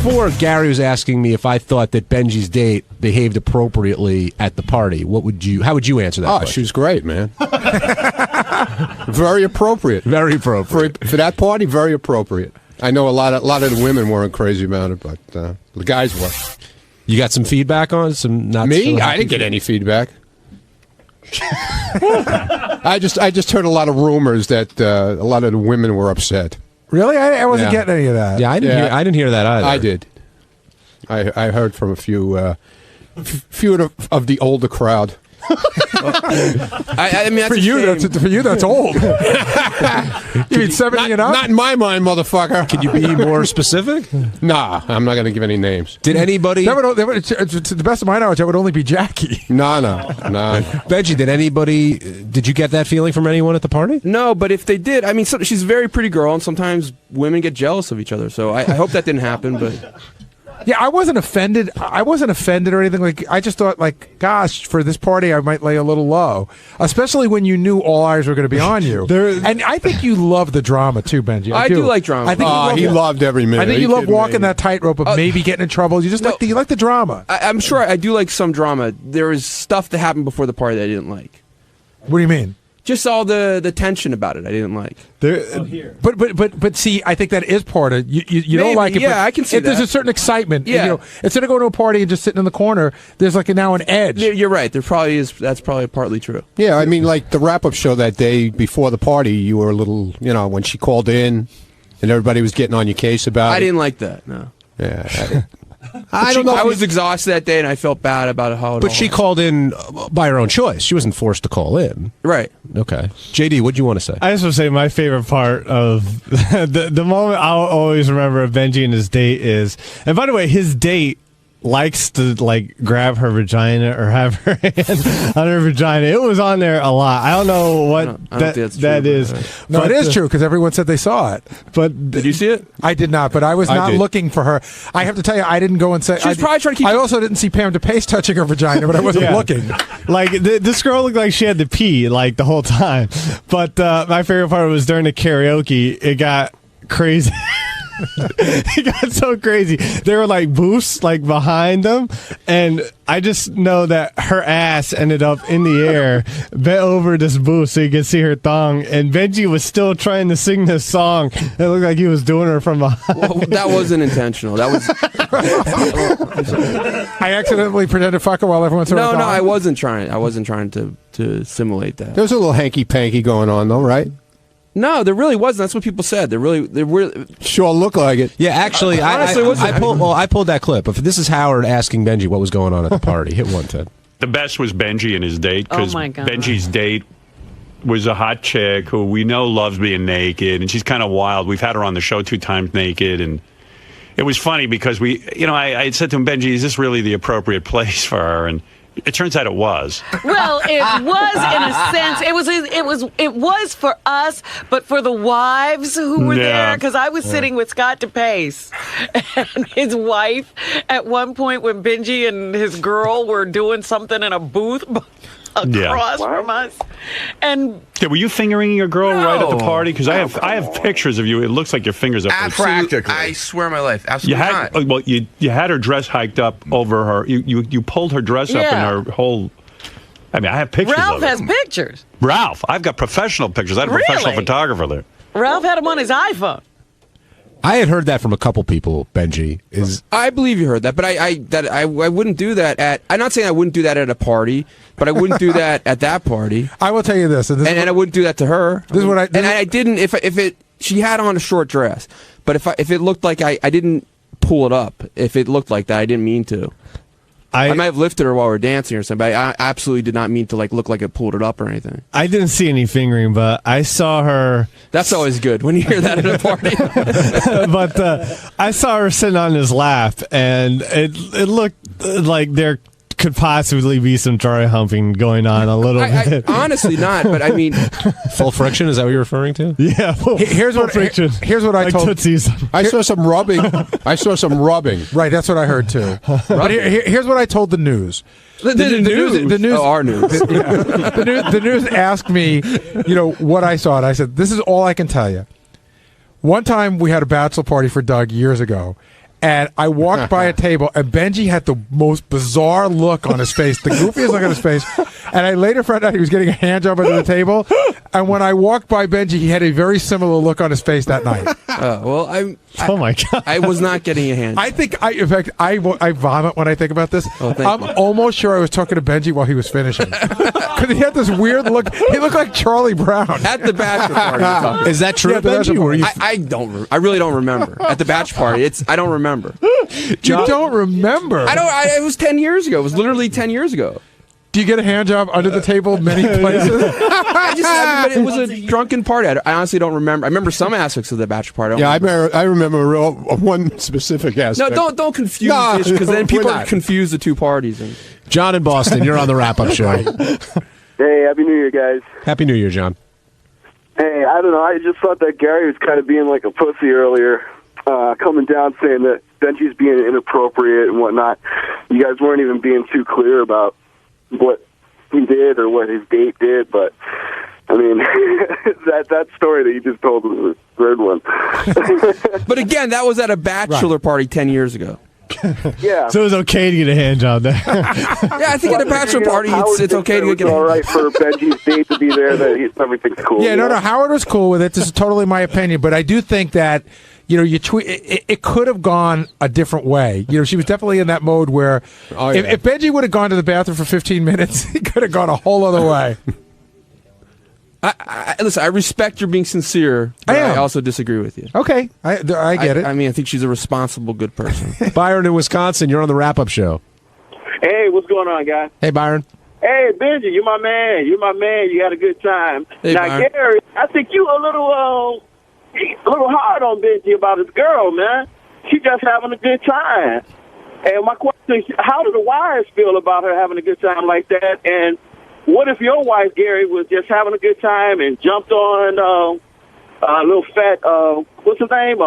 before, Gary was asking me if I thought that Benji's date behaved appropriately at the party. How would you answer that question? She was great, man. Very appropriate. Very appropriate. For that party, very appropriate. I know a lot of the women weren't crazy about it, but the guys were. You got some feedback on some? Not Me? I didn't get any feedback. I just heard a lot of rumors that a lot of the women were upset. Really? I wasn't getting any of that. Yeah, I didn't hear that either. I did. I heard from a few of the older crowd. I mean, that's for you, that's old. You mean 70 and up? Not in my mind, motherfucker. Can you be more specific? Nah, I'm not going to give any names. Did anybody? To the best of my knowledge, that would only be Jackie. No. Benji, did you get that feeling from anyone at the party? No, but if they did, I mean, she's a very pretty girl, and sometimes women get jealous of each other. So I hope that didn't happen, but. Yeah, I wasn't offended. Or anything. Like, I just thought, like, gosh, for this party, I might lay a little low, especially when you knew all eyes were going to be on you. And I think you love the drama too, Benji. I do like drama. I think he loved every minute. I think you love walking that tightrope of maybe getting in trouble. You just you like the drama. I'm sure I do like some drama. There was stuff that happened before the party that I didn't like. What do you mean? Just all the tension about it, I didn't like. But see, I think that is part of you don't like it. Yeah, I can see if that. There's a certain excitement. Yeah. Instead of going to a party and just sitting in the corner, there's now an edge. You're right. There probably is. That's probably partly true. Yeah, I mean, like the wrap-up show that day before the party, you were a little, when she called in and everybody was getting on your case about it. I didn't like that. No. Yeah. I don't know. I was exhausted that day, and I felt bad about how. But she called in by her own choice. She wasn't forced to call in. Right. Okay. JD, what do you want to say? I just want to say my favorite part of the moment I'll always remember of Benji and his date is, and by the way, his date likes to grab her vagina or have her hand on her vagina. It was on there a lot. I don't know what that is. No, it is true because everyone said they saw it. But did you see it? I did not, but I was not looking for her. I have to tell you, I didn't go and say. She was probably trying to keep. I also didn't see Pam DePace touching her vagina, but I wasn't looking. This girl looked like she had to pee the whole time. But my favorite part was during the karaoke. It got crazy. It got so crazy. There were booths behind them, and I just know that her ass ended up in the air, bent over this booth so you could see her thong, and Benji was still trying to sing this song. It looked like he was doing her from behind. Well, that wasn't intentional. That was. I accidentally pretended to fuck her while everyone's around. No, I wasn't trying. I wasn't trying to simulate that. There was a little hanky-panky going on, though, right? No, there really wasn't. That's what people said. They really sure looked like it. Yeah, actually, I pulled that clip. If this is Howard asking Benji what was going on at the party, hit one, Ted. The best was Benji and his date because my God. Benji's date was a hot chick who we know loves being naked, and she's kind of wild. We've had her on the show 2 times naked, and it was funny because I said to him, Benji, is this really the appropriate place for her? And it turns out it was. Well, it was in a sense. It was for us, but for the wives who were there, because I was sitting with Scott DePace and his wife at one point when Benji and his girl were doing something in a booth across from us. And were you fingering your girl right at the party? Because I have pictures of you. It looks like your fingers are practically. I swear on my life, absolutely not. Well, you had her dress hiked up over her. You pulled her dress up and her whole. I mean, I have pictures. Ralph of it. has pictures. Ralph, I've got professional pictures. I had a professional photographer there. Ralph had them on his iPhone. I had heard that from a couple people, Benji. I believe you heard that, but I wouldn't do that at. I'm not saying I wouldn't do that at a party, but I wouldn't do that at that party. I will tell you this, and I wouldn't do that to her. This is what I didn't. She had on a short dress, but if it looked like I didn't pull it up. If it looked like that, I didn't mean to. I might have lifted her while we were dancing or something, but I absolutely did not mean to look like it pulled it up or anything. I didn't see any fingering, but I saw her. That's always good when you hear that at a party. But I saw her sitting on his lap, and it looked like there could possibly be some dry humping going on a little bit. Honestly, not. But I mean, full friction. Is that what you're referring to? Yeah. Here's what I told. Tootsies. I saw some rubbing. Right. That's what I heard too. But here's what I told the news. The news. Oh, our news. The news asked me, what I saw, and I said, "This is all I can tell you." One time we had a bachelor party for Doug years ago. And I walked by a table, and Benji had the most bizarre look on his face, the goofiest look on his face. And I later found out he was getting a hand job under the table. And when I walked by Benji, he had a very similar look on his face that night. Oh my God! I was not getting a hand. I think, in fact, I vomit when I think about this. I'm almost sure I was talking to Benji while he was finishing. Because he had this weird look. He looked like Charlie Brown. At the bachelor party. Is that true, Yeah, Benji? I really don't remember. At the bachelor party, I don't remember. You don't remember? It was 10 years ago. It was literally 10 years ago. Do you get a hand job under the table many places? It was a drunken party. I honestly don't remember. I remember some aspects of the bachelor party. I remember one specific aspect. No, don't confuse this, because then people confuse the two parties. John in Boston, you're on the wrap-up show. Hey, Happy New Year, guys. Happy New Year, John. Hey, I don't know. I just thought that Gary was kind of being like a pussy earlier, coming down saying that Benji's being inappropriate and whatnot. You guys weren't even being too clear about what he did or what his date did, but I mean, that story that you just told was a weird one. But again, that was at a bachelor party 10 years ago. Yeah. So it was okay to get a hand job there. Yeah, I think at a bachelor party, it's okay to get a hand job. All right for Benji's date to be there, that everything's cool. Yeah, no, Howard was cool with it. This is totally my opinion, but I do think that, you tweet. It could have gone a different way. She was definitely in that mode where if Benji would have gone to the bathroom for 15 minutes, he could have gone a whole other way. Listen, I respect your being sincere, but I also disagree with you. Okay, I get it. I mean, I think she's a responsible, good person. Byron in Wisconsin, you're on the wrap-up show. Hey, what's going on, guys? Hey, Byron. Hey, Benji, you're my man. You're my man. You had a good time. Hey, now, Byron. Gary, I think you a little hard on Benji about his girl, man. She just having a good time. And my question is, how do the wives feel about her having a good time like that? And what if your wife, Gary, was just having a good time and jumped on a little fat, what's his name?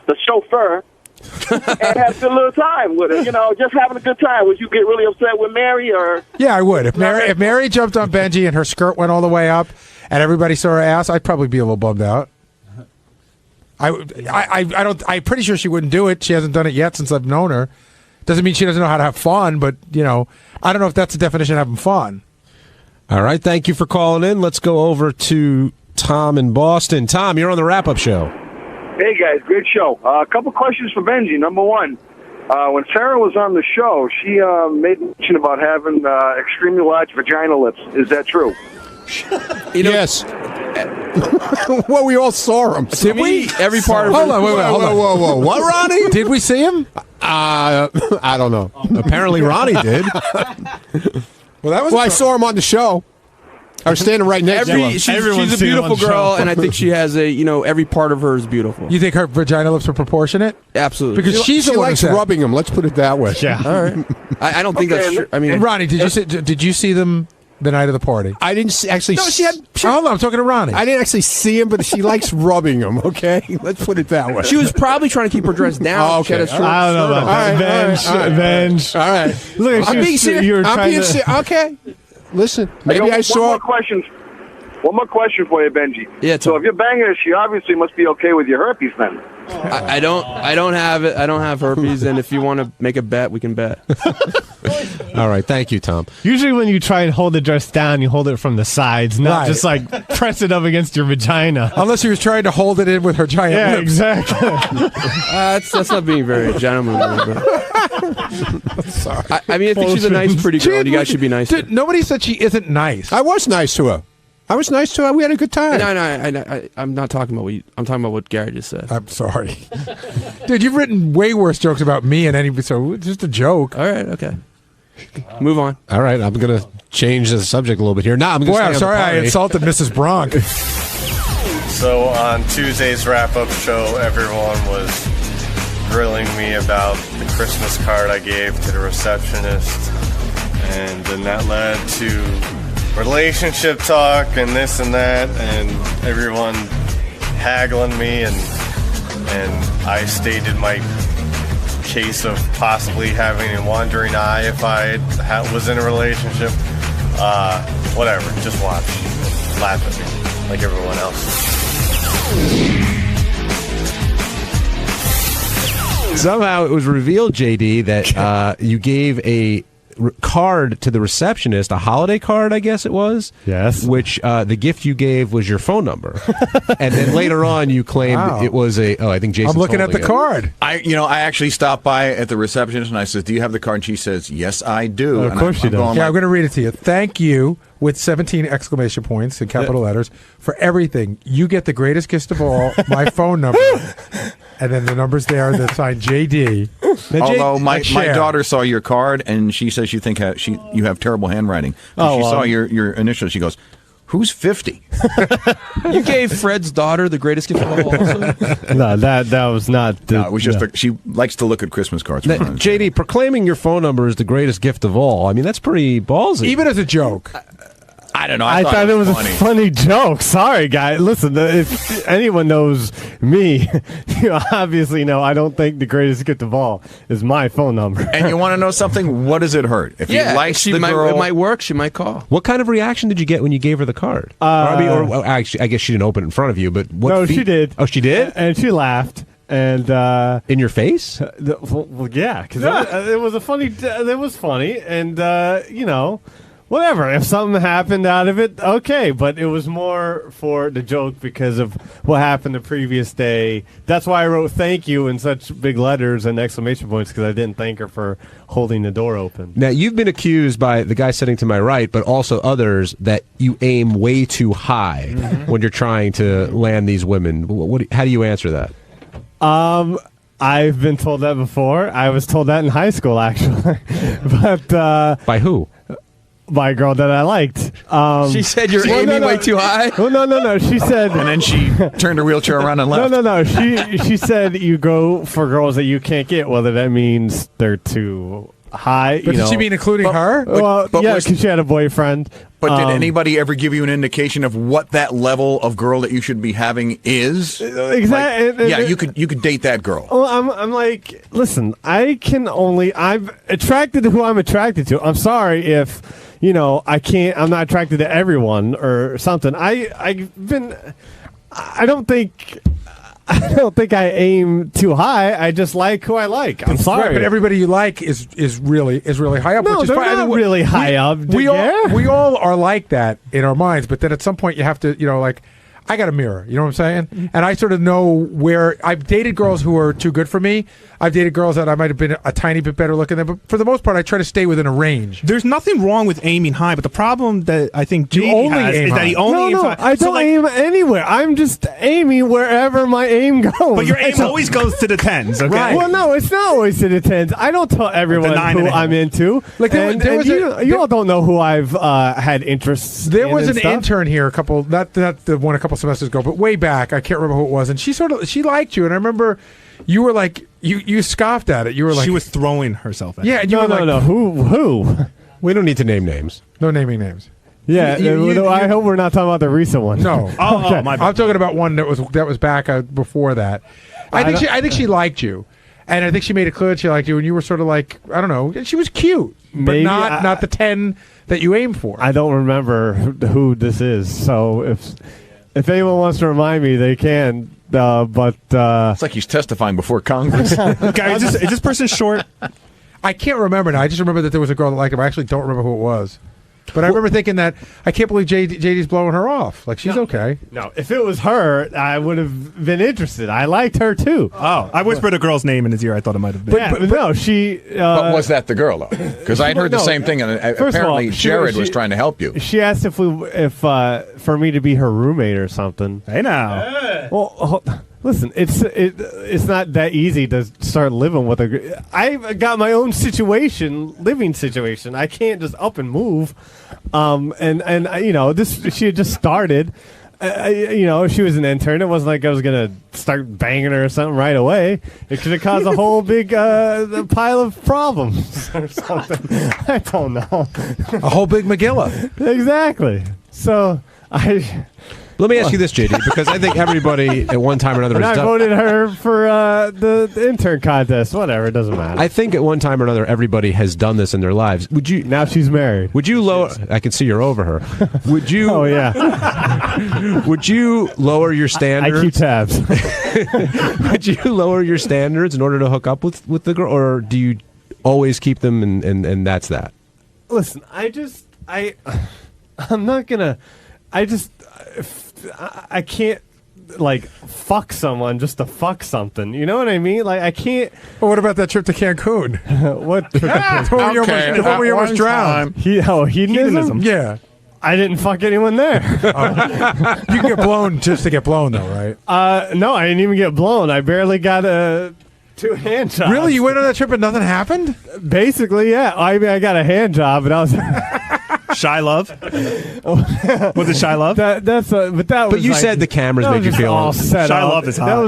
The chauffeur, and had a good little time with her, just having a good time. Would you get really upset with Mary, or? Yeah, I would. If Mary jumped on Benji and her skirt went all the way up and everybody saw her ass, I'd probably be a little bummed out. I'm pretty sure she wouldn't do it. She hasn't done it yet since I've known her. Doesn't mean she doesn't know how to have fun, but, I don't know if that's the definition of having fun. All right, thank you for calling in. Let's go over to Tom in Boston. Tom, you're on the wrap-up show. Hey, guys, great show. A couple questions for Benji. Number one, when Sarah was on the show, she made mention about having extremely large vagina lips. Is that true? Yes. Well, we all saw him. To me, every part of Hold on, whoa. What, Ronnie? Did we see him? I don't know. Apparently Ronnie did. Well, I saw him on the show. I was standing right next to him. She's a beautiful girl, and I think she has every part of her is beautiful. You think her vagina lips are proportionate? Absolutely. Because she likes rubbing them. Let's put it that way. Yeah. All right. I don't think that's true. I mean, Ronnie, did you see them the night of the party? I didn't actually. No, hold on, I'm talking to Ronnie. I didn't actually see him, but she likes rubbing them. Okay, let's put it that way. She was probably trying to keep her dress down. Oh, okay. I don't know about that. Bench. All right. Look, I'm being serious. You were trying to. Okay. Listen, maybe I saw. One more question for you, Benji. Yeah. So if you're banging her, she obviously must be okay with your herpes then. I don't have it. I don't have herpes, and if you want to make a bet, we can bet. All right, thank you, Tom. Usually when you try and hold the dress down, you hold it from the sides, not just like press it up against your vagina. Unless he was trying to hold it in with her giant lips. Exactly. That's not being very gentlemanly. Sorry. I mean, I think she's a nice, pretty girl. You guys should be nice to her. Nobody said she isn't nice. I was nice to her. We had a good time. No, I'm not talking about I'm talking about what Gary just said. I'm sorry. Dude, you've written way worse jokes about me and anybody, so it's just a joke. All right, okay. Move on. All right, I'm going to change the subject a little bit here. I'm sorry I insulted Mrs. Bronk. So on Tuesday's wrap-up show, everyone was grilling me about the Christmas card I gave to the receptionist, and then that led to relationship talk and this and that, and everyone haggling me, and I stated my case of possibly having a wandering eye if I was in a relationship. Whatever, just watch, laugh at me like everyone else. Somehow it was revealed, JD, that you gave a card to the receptionist, a holiday card, I guess it was. Yes. Which the gift you gave was your phone number, and then later on you claimed it was a. Oh, I think Jason's I'm looking at the card. I actually stopped by at the receptionist and I said, "Do you have the card?" And she says, "Yes, I do." Of course she does. I'm going to read it to you. Thank you, with 17 exclamation points in capital letters, for everything. You get the greatest gift of all, my phone number. And then the number's there that signed JD. Although my daughter saw your card and she says you think you have terrible handwriting. She saw your initials. She goes, "Who's 50?" You gave Fred's daughter the greatest gift of all. Also? No, that was not. No, it was just she likes to look at Christmas cards. JD, proclaiming your phone number is the greatest gift of all. I mean, that's pretty ballsy. Even as a joke. I don't know. I thought it was funny. A funny joke. Sorry, guys. Listen, if anyone knows me, you obviously know I don't think the greatest gift of all is my phone number. And you want to know something? What does it hurt? If you like the girl, it might work. She might call. What kind of reaction did you get when you gave her the card? Actually, I guess she didn't open it in front of you, but what? No, she did. Oh, she did, and she laughed. And in your face? Well, yeah, because it was a funny. It was funny, and whatever. If something happened out of it, okay. But it was more for the joke because of what happened the previous day. That's why I wrote "thank you" in such big letters and exclamation points, because I didn't thank her for holding the door open. Now, you've been accused by the guy sitting to my right, but also others, that you aim way too high when you're trying to land these women. How do you answer that? I've been told that before. I was told that in high school, actually. But by who? By a girl that I liked. She said you're aiming way too high? Well, no. She said... And then she turned her wheelchair around and left. No. She said you go for girls that you can't get, whether that means they're too high. But did she mean including her? Well, yeah, because she had a boyfriend. But did anybody ever give you an indication of what that level of girl that you should be having is? Exactly. You could date that girl. Well, I'm like, listen, I'm attracted to who I'm attracted to. I'm sorry if, I'm not attracted to everyone or something. I don't think I aim too high. I just like who I like. I'm sorry, right, but everybody you like is really high up. No, which is they're fine. not really high up. We all are like that in our minds, but then at some point you have to, I got a mirror. You know what I'm saying? And I sort of know where I've dated girls who are too good for me. I've dated girls that I might have been a tiny bit better looking than, but for the most part, I try to stay within a range. There's nothing wrong with aiming high, but the problem that I think JD has is that he only aims high. I don't aim anywhere. I'm just aiming wherever my aim goes. But your aim always goes to the 10s, okay? Right. Well, no, it's not always to the 10s. I don't tell everyone who I'm into. Like you all don't know who I've had interests in. There was an stuff. intern here a couple semesters ago, but way back. I can't remember who it was, and she liked you, and I remember you were like you scoffed at it. You were like she was throwing herself at it. Yeah, and you were like, no. Who? We don't need to name names. No naming names. Yeah, I hope we're not talking about the recent one. No. Okay. My bad. I'm talking about one that was back before that. I think she liked you, and I think she made it clear that she liked you, and you were sort of like, I don't know, she was cute, but not the 10 that you aim for. I don't remember who this is, so if anyone wants to remind me, they can. But it's like he's testifying before Congress. Guy, is this person short? I can't remember now. I just remember that there was a girl that liked him. I actually don't remember who it was. But I remember thinking that I can't believe JD's blowing her off. Like, she's okay. No, if it was her, I would have been interested. I liked her too. Oh, I whispered a girl's name in his ear. I thought it might have been. But no, she. But was that the girl though? Because I'd heard the same thing, and apparently Jared was trying to help you. She asked if for me to be her roommate or something. Hey now. Well, listen, it's not that easy to start living with a. I've got my own living situation. I can't just up and move. She had just started. She was an intern. It wasn't like I was gonna start banging her or something right away. It could have caused a whole big pile of problems or something. I don't know. A whole big Megillah. Exactly. So Let me ask you this, JD, because I think everybody at one time or another And has I done. voted her for the intern contest. Whatever, it doesn't matter. I think at one time or another, everybody has done this in their lives. Would you? Now she's married. Would you lower? I can see you're over her. Would you? Oh yeah. Would you lower your standards? I keep tabs. Would you lower your standards in order to hook up with the girl, or do you always keep them and that's that? Listen, I'm not gonna. I can't like fuck someone just to fuck something. You know what I mean? Like I can't. Well, what about that trip to Cancun? What trip to Cancun? The one where you almost drowned. Hedonism? Yeah. I didn't fuck anyone there. You can get blown just to get blown, though, right? No, I didn't even get blown. I barely got a 2 hand jobs. Really? You went on that trip and nothing happened? Basically, yeah. I mean, I got a hand job, but I was Shy Love. Was it Shy Love? But you said the cameras made you feel all set Shy up. Love is hot.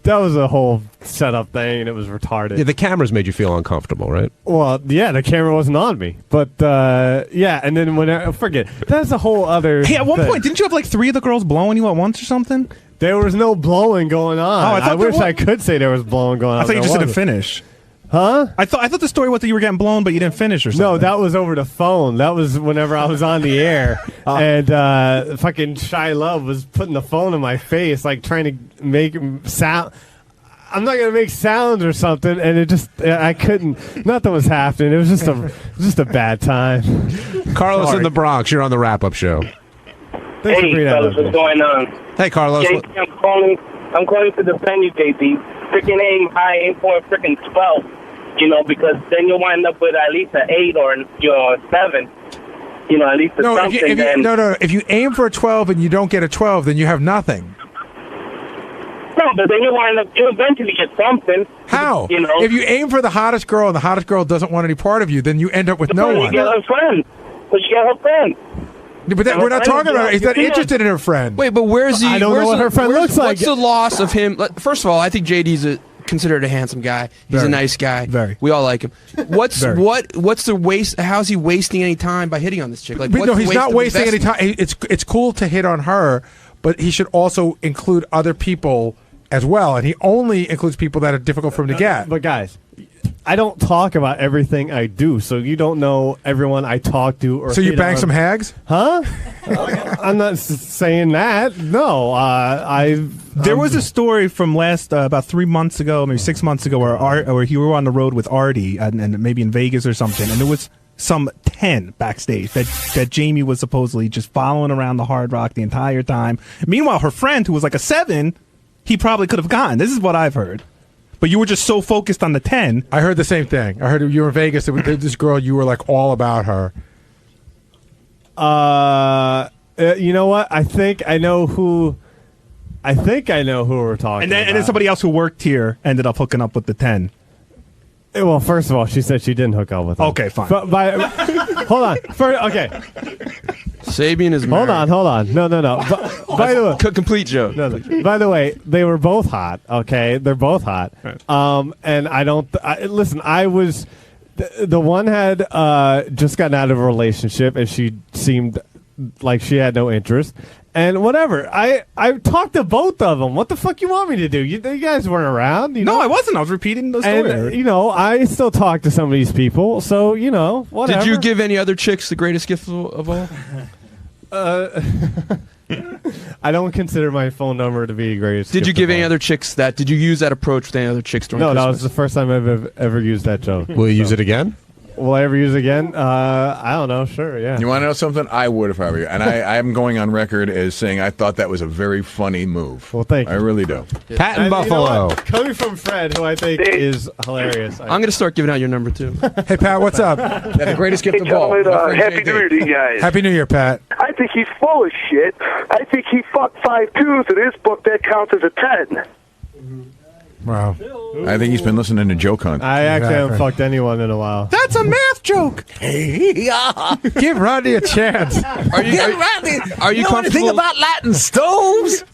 That was a whole setup thing, and it was retarded. Yeah, the cameras made you feel uncomfortable, right? Well, yeah, the camera wasn't on me, but yeah, and then when I forget, that's a whole other. Hey, at one thing. point, didn't you have like 3 of the girls blowing you at once or something? There was no blowing going on. Oh, I wish I could say there was blowing going on. I thought you just didn't finish. Huh? I thought the story was that you were getting blown, but you didn't finish or something. No, that was over the phone. That was whenever I was on the air, and fucking Shy Love was putting the phone in my face, like trying to make sound. I'm not gonna make sounds or something, and it just I couldn't. Nothing was happening. It was just a bad time. Carlos in the Bronx, you're on the wrap-up show. Hey, fellas, what's going on? Hey, Carlos. JP, I'm calling to defend you, JP. Freaking aim high, aim for a freaking 12. Because then you'll wind up with at least an 8 or 7. At least something. If you aim for a 12 and you don't get a 12, then you have nothing. No, but then you'll eventually get something. How? If you aim for the hottest girl and the hottest girl doesn't want any part of you, then you end up with no one. You get her friend. But she got her friend. But we're not talking about. He's not interested in her friend. Wait, but where's the? I don't know what her friend looks like. What's the loss of him? First of all, I think JD's considered a handsome guy. He's a nice guy. Very. We all like him. What's the waste? How's he wasting any time by hitting on this chick? No, he's not wasting any time. It's cool to hit on her, but he should also include other people as well, and he only includes people that are difficult for him to get. But guys, I don't talk about everything I do, so you don't know everyone I talk to. Or so you bang some hags? Huh? I'm not saying that. No, There was a story from last about 3 months ago, maybe 6 months ago, where you were on the road with Artie, and maybe in Vegas or something, and there was some 10 backstage that Jamie was supposedly just following around the Hard Rock the entire time. Meanwhile, her friend, who was like a 7, he probably could have gotten. This is what I've heard. But you were just so focused on the 10. I heard the same thing. I heard you were in Vegas. This girl, you were like all about her. You know what? I think I know who we're talking And about. then somebody else who worked here ended up hooking up with the 10. Well, first of all, she said she didn't hook up with him. Okay, fine. Hold on. Okay. Sabian is married. Hold on. No. By the way, complete joke. No. By the way, they were both hot. Okay, they're both hot. Right. And I don't listen. I was the one had just gotten out of a relationship, and she seemed like she had no interest. And whatever. I talked to both of them. What the fuck you want me to do? You guys weren't around. No, I wasn't. I was repeating the story. And, I still talk to some of these people. So, whatever. Did you give any other chicks the greatest gift of all? I don't consider my phone number to be the greatest. Did you give any other chicks that? Did you use that approach with any other chicks during No, Christmas? that was the first time I've ever used that joke. Will you use it again? Will I ever use it again? I don't know. Sure, yeah. You want to know something? I would if I were you. And I am going on record as saying I thought that was a very funny move. Well, thank you. I really do. Pat in Buffalo. Coming from Fred, who I think is hilarious. I'm going to start giving out your number, too. Hey, Pat, what's up? Yeah, the greatest gift of all. Happy New Year to you guys. Happy New Year, Pat. I think he's full of shit. I think he fucked 5 twos in his book. That counts as a 10. Wow. I think he's been listening to Joke Hunt. I actually haven't fucked anyone in a while. That's a math joke. Give Rodney a chance. Are you comfortable? Anything about Latin stoves?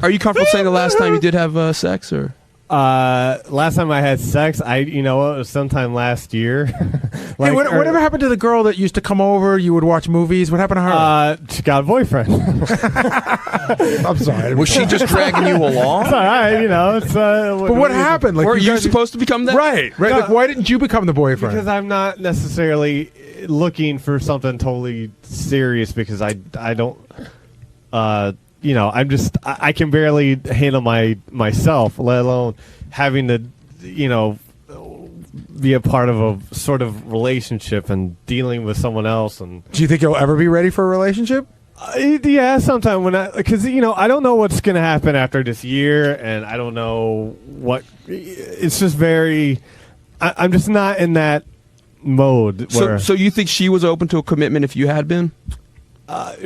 Are you comfortable saying the last time you did have sex, or? Last time I had sex, it was sometime last year. Hey, whatever happened to the girl that used to come over? You would watch movies. What happened to her? She got a boyfriend. I'm sorry. Was she just dragging you along? It's all right, It's. But what happened? Were you supposed to become that? Right. No, Like, why didn't you become the boyfriend? Because I'm not necessarily looking for something totally serious. Because I don't. I'm just I can barely handle myself, let alone having to, be a part of a sort of relationship and dealing with someone else. And do you think you'll ever be ready for a relationship? Yeah, sometime because I don't know what's going to happen after this year, and I don't know what. It's just very. I'm just not in that mode. So you think she was open to a commitment if you had been?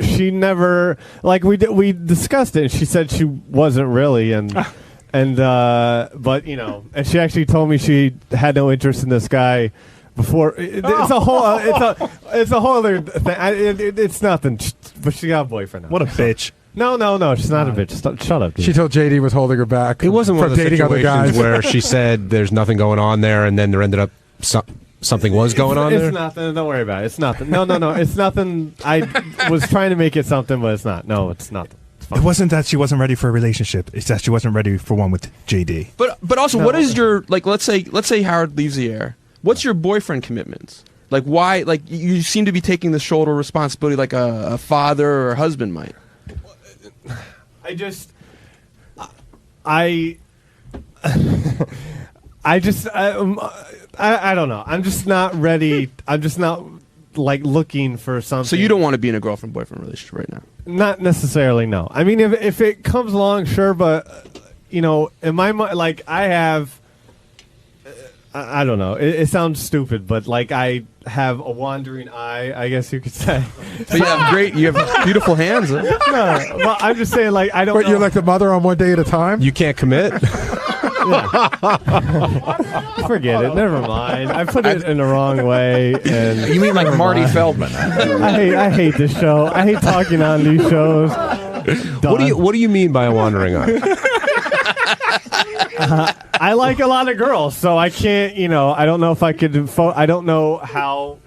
She never we discussed it. And she said she wasn't really, but and she actually told me she had no interest in this guy before. It's a whole it's a whole other thing. It's nothing. But she got a boyfriend now. What a bitch. No, she's not a bitch. Shut up, dude. She told JD was holding her back. It wasn't one of the dating other guys situations where she said there's nothing going on there, and then there ended up something was going on there. It's nothing. Don't worry about it. It's nothing. No. It's nothing. I was trying to make it something, but it's not. No, it's nothing. It wasn't that she wasn't ready for a relationship. It's that she wasn't ready for one with JD. But also, what is your let's say Howard leaves the air. What's your boyfriend commitments? Like why? Like you seem to be taking the shoulder responsibility like a father or a husband might. I don't know. I'm just not ready. I'm just not looking for something. So you don't want to be in a girlfriend-boyfriend relationship right now? Not necessarily. No. I mean, if it comes along, sure. But in my mind, I have. I don't know. It sounds stupid, but I have a wandering eye, I guess you could say. But you have beautiful hands. Huh? No, well, I'm just saying, I don't. But know. you're like the mother on one day at a time. You can't commit. Forget it. Never mind. I put it in the wrong way. And you mean like Marty Feldman? I hate this show. I hate talking on these shows. What do you mean by a wandering eye? I like a lot of girls, so I can't. I don't know if I could. I don't know how.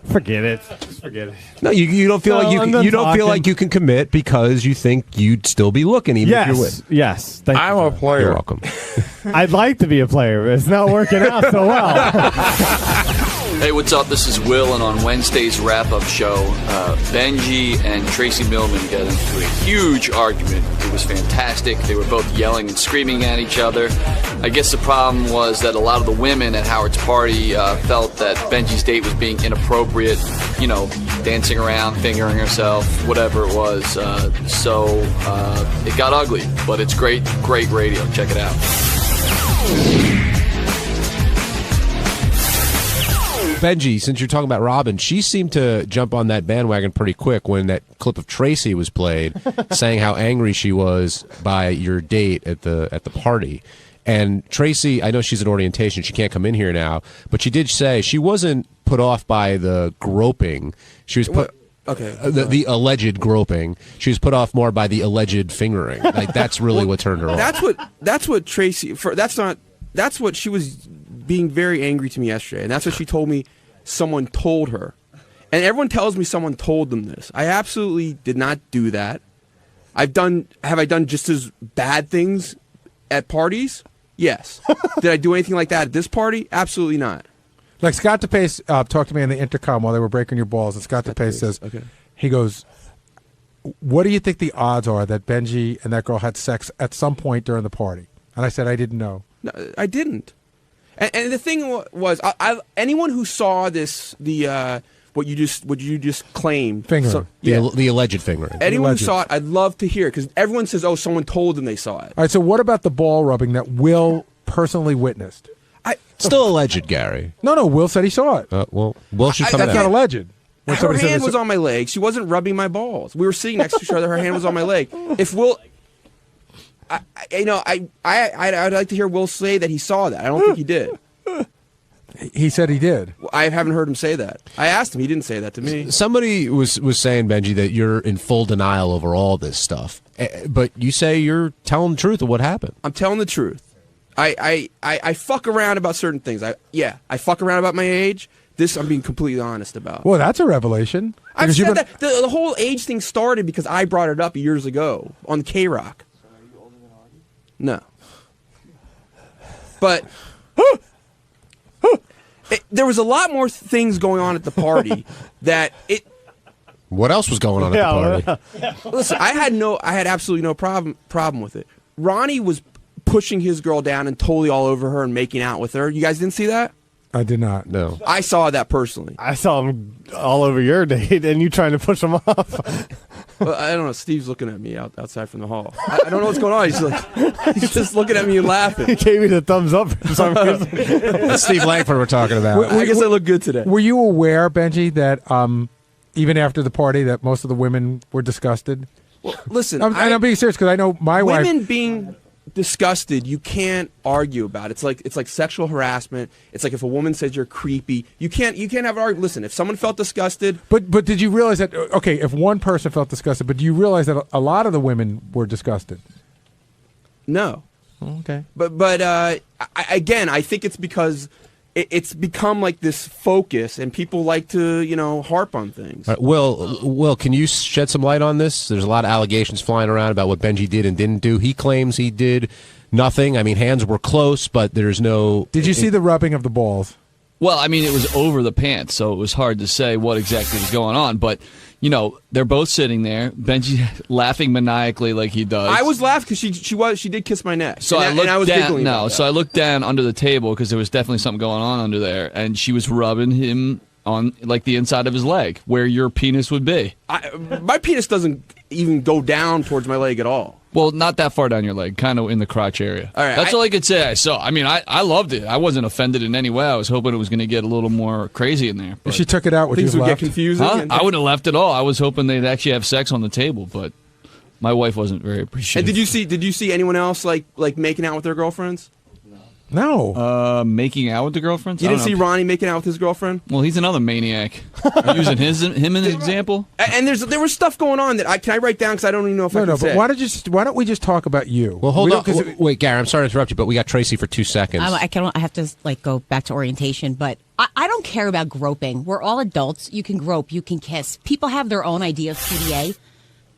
Forget it. Just forget it. No, you don't feel you don't feel like you can commit because you think you'd still be looking even if you're with. Yes. I'm a player. You're welcome. I'd like to be a player, but it's not working out so well. Hey, what's up? This is Will, and on Wednesday's wrap-up show, Benji and Tracy Millman got into a huge argument. It was fantastic. They were both yelling and screaming at each other. I guess the problem was that a lot of the women at Howard's party felt that Benji's date was being inappropriate, dancing around, fingering herself, whatever it was. So it got ugly, but it's great radio. Check it out. Benji, since you're talking about Robin, she seemed to jump on that bandwagon pretty quick when that clip of Tracy was played, saying how angry she was by your date at the party. And Tracy, I know she's at orientation; she can't come in here now, but she did say she wasn't put off by the groping. She was put. The alleged groping. She was put off more by the alleged fingering. That's really what turned her off. That's what Tracy. That's what she was being very angry to me yesterday, and that's what she told me. Someone told her, and everyone tells me someone told them this. I absolutely did not do that. Have I done just as bad things at parties? Yes. Did I do anything like that at this party? Absolutely not. Like Scott DePace talked to me on the intercom while they were breaking your balls, and Scott DePace says, he goes, what do you think the odds are that Benji and that girl had sex at some point during the party? And I said, I didn't know. No, I didn't. And the thing was, anyone who saw this, what you just claimed, fingering, the alleged fingering. Anyone who saw it, I'd love to hear it because everyone says, "Oh, someone told them they saw it." All right. So what about the ball rubbing that Will personally witnessed? Still alleged, Gary. No. Will said he saw it. Well, Will should come out. That's not alleged. Her hand was on my leg. She wasn't rubbing my balls. We were sitting next to each other. Her hand was on my leg. If Will. I'd like to hear Will say that he saw that. I don't think he did. He said he did. I haven't heard him say that. I asked him. He didn't say that to me. Somebody was saying, Benji, that you're in full denial over all this stuff. But you say you're telling the truth of what happened. I'm telling the truth. I fuck around about certain things. I fuck around about my age. This I'm being completely honest about. Well, that's a revelation. I've said that the whole age thing started because I brought it up years ago on K-Rock. No. But there was a lot more things going on at the party that it. What else was going on at the party? Listen, I had absolutely no problem with it. Ronnie was pushing his girl down and totally all over her and making out with her. You guys didn't see that? I did not. No. I saw that personally. I saw him all over your date, and you trying to push him off. Well, I don't know. Steve's looking at me outside from the hall. I don't know what's going on. He's just looking at me and laughing. He gave me the thumbs up for some reason. That's Steve Langford we're talking about. I guess I look good today. Were you aware, Benji, that even after the party, that most of the women were disgusted? Well, listen, I'm being serious because I know my wife. Women being disgusted, you can't argue about it. It's like sexual harassment. It's like if a woman says you're creepy, you can't have an argument. Listen, if someone felt disgusted, but did you realize that? Okay, if one person felt disgusted, but do you realize that a lot of the women were disgusted? No. Okay. But I think it's because it's become like this focus, and people like to harp on things. Will, can you shed some light on this? There's a lot of allegations flying around about what Benji did and didn't do. He claims he did nothing. I mean, hands were close, but there's no. Did you see the rubbing of the balls? Well, I mean, it was over the pants, so it was hard to say what exactly was going on. But, they're both sitting there, Benji laughing maniacally like he does. I was laughing because she did kiss my neck. So I looked down. I looked down under the table because there was definitely something going on under there, and she was rubbing him on like the inside of his leg, where your penis would be. My penis doesn't even go down towards my leg at all. Well, not that far down your leg, kind of in the crotch area. All right, that's all I could say. I saw. I mean, I loved it. I wasn't offended in any way. I was hoping it was going to get a little more crazy in there. If she took it out, would you have left? Get confusing. Huh? I wouldn't have left at all. I was hoping they'd actually have sex on the table, but my wife wasn't very appreciative. And did you see anyone else like making out with their girlfriends? No. Making out with the girlfriends? You didn't see Ronnie making out with his girlfriend? Well, he's another maniac. Using him as an example. And there was stuff going on that can I write down because I don't even know if I can say. But why don't we just talk about you? Well, hold on. Wait, Gary, I'm sorry to interrupt you, but we got Tracy for 2 seconds. I have to go back to orientation, but I don't care about groping. We're all adults. You can grope, you can kiss. People have their own idea of PDA.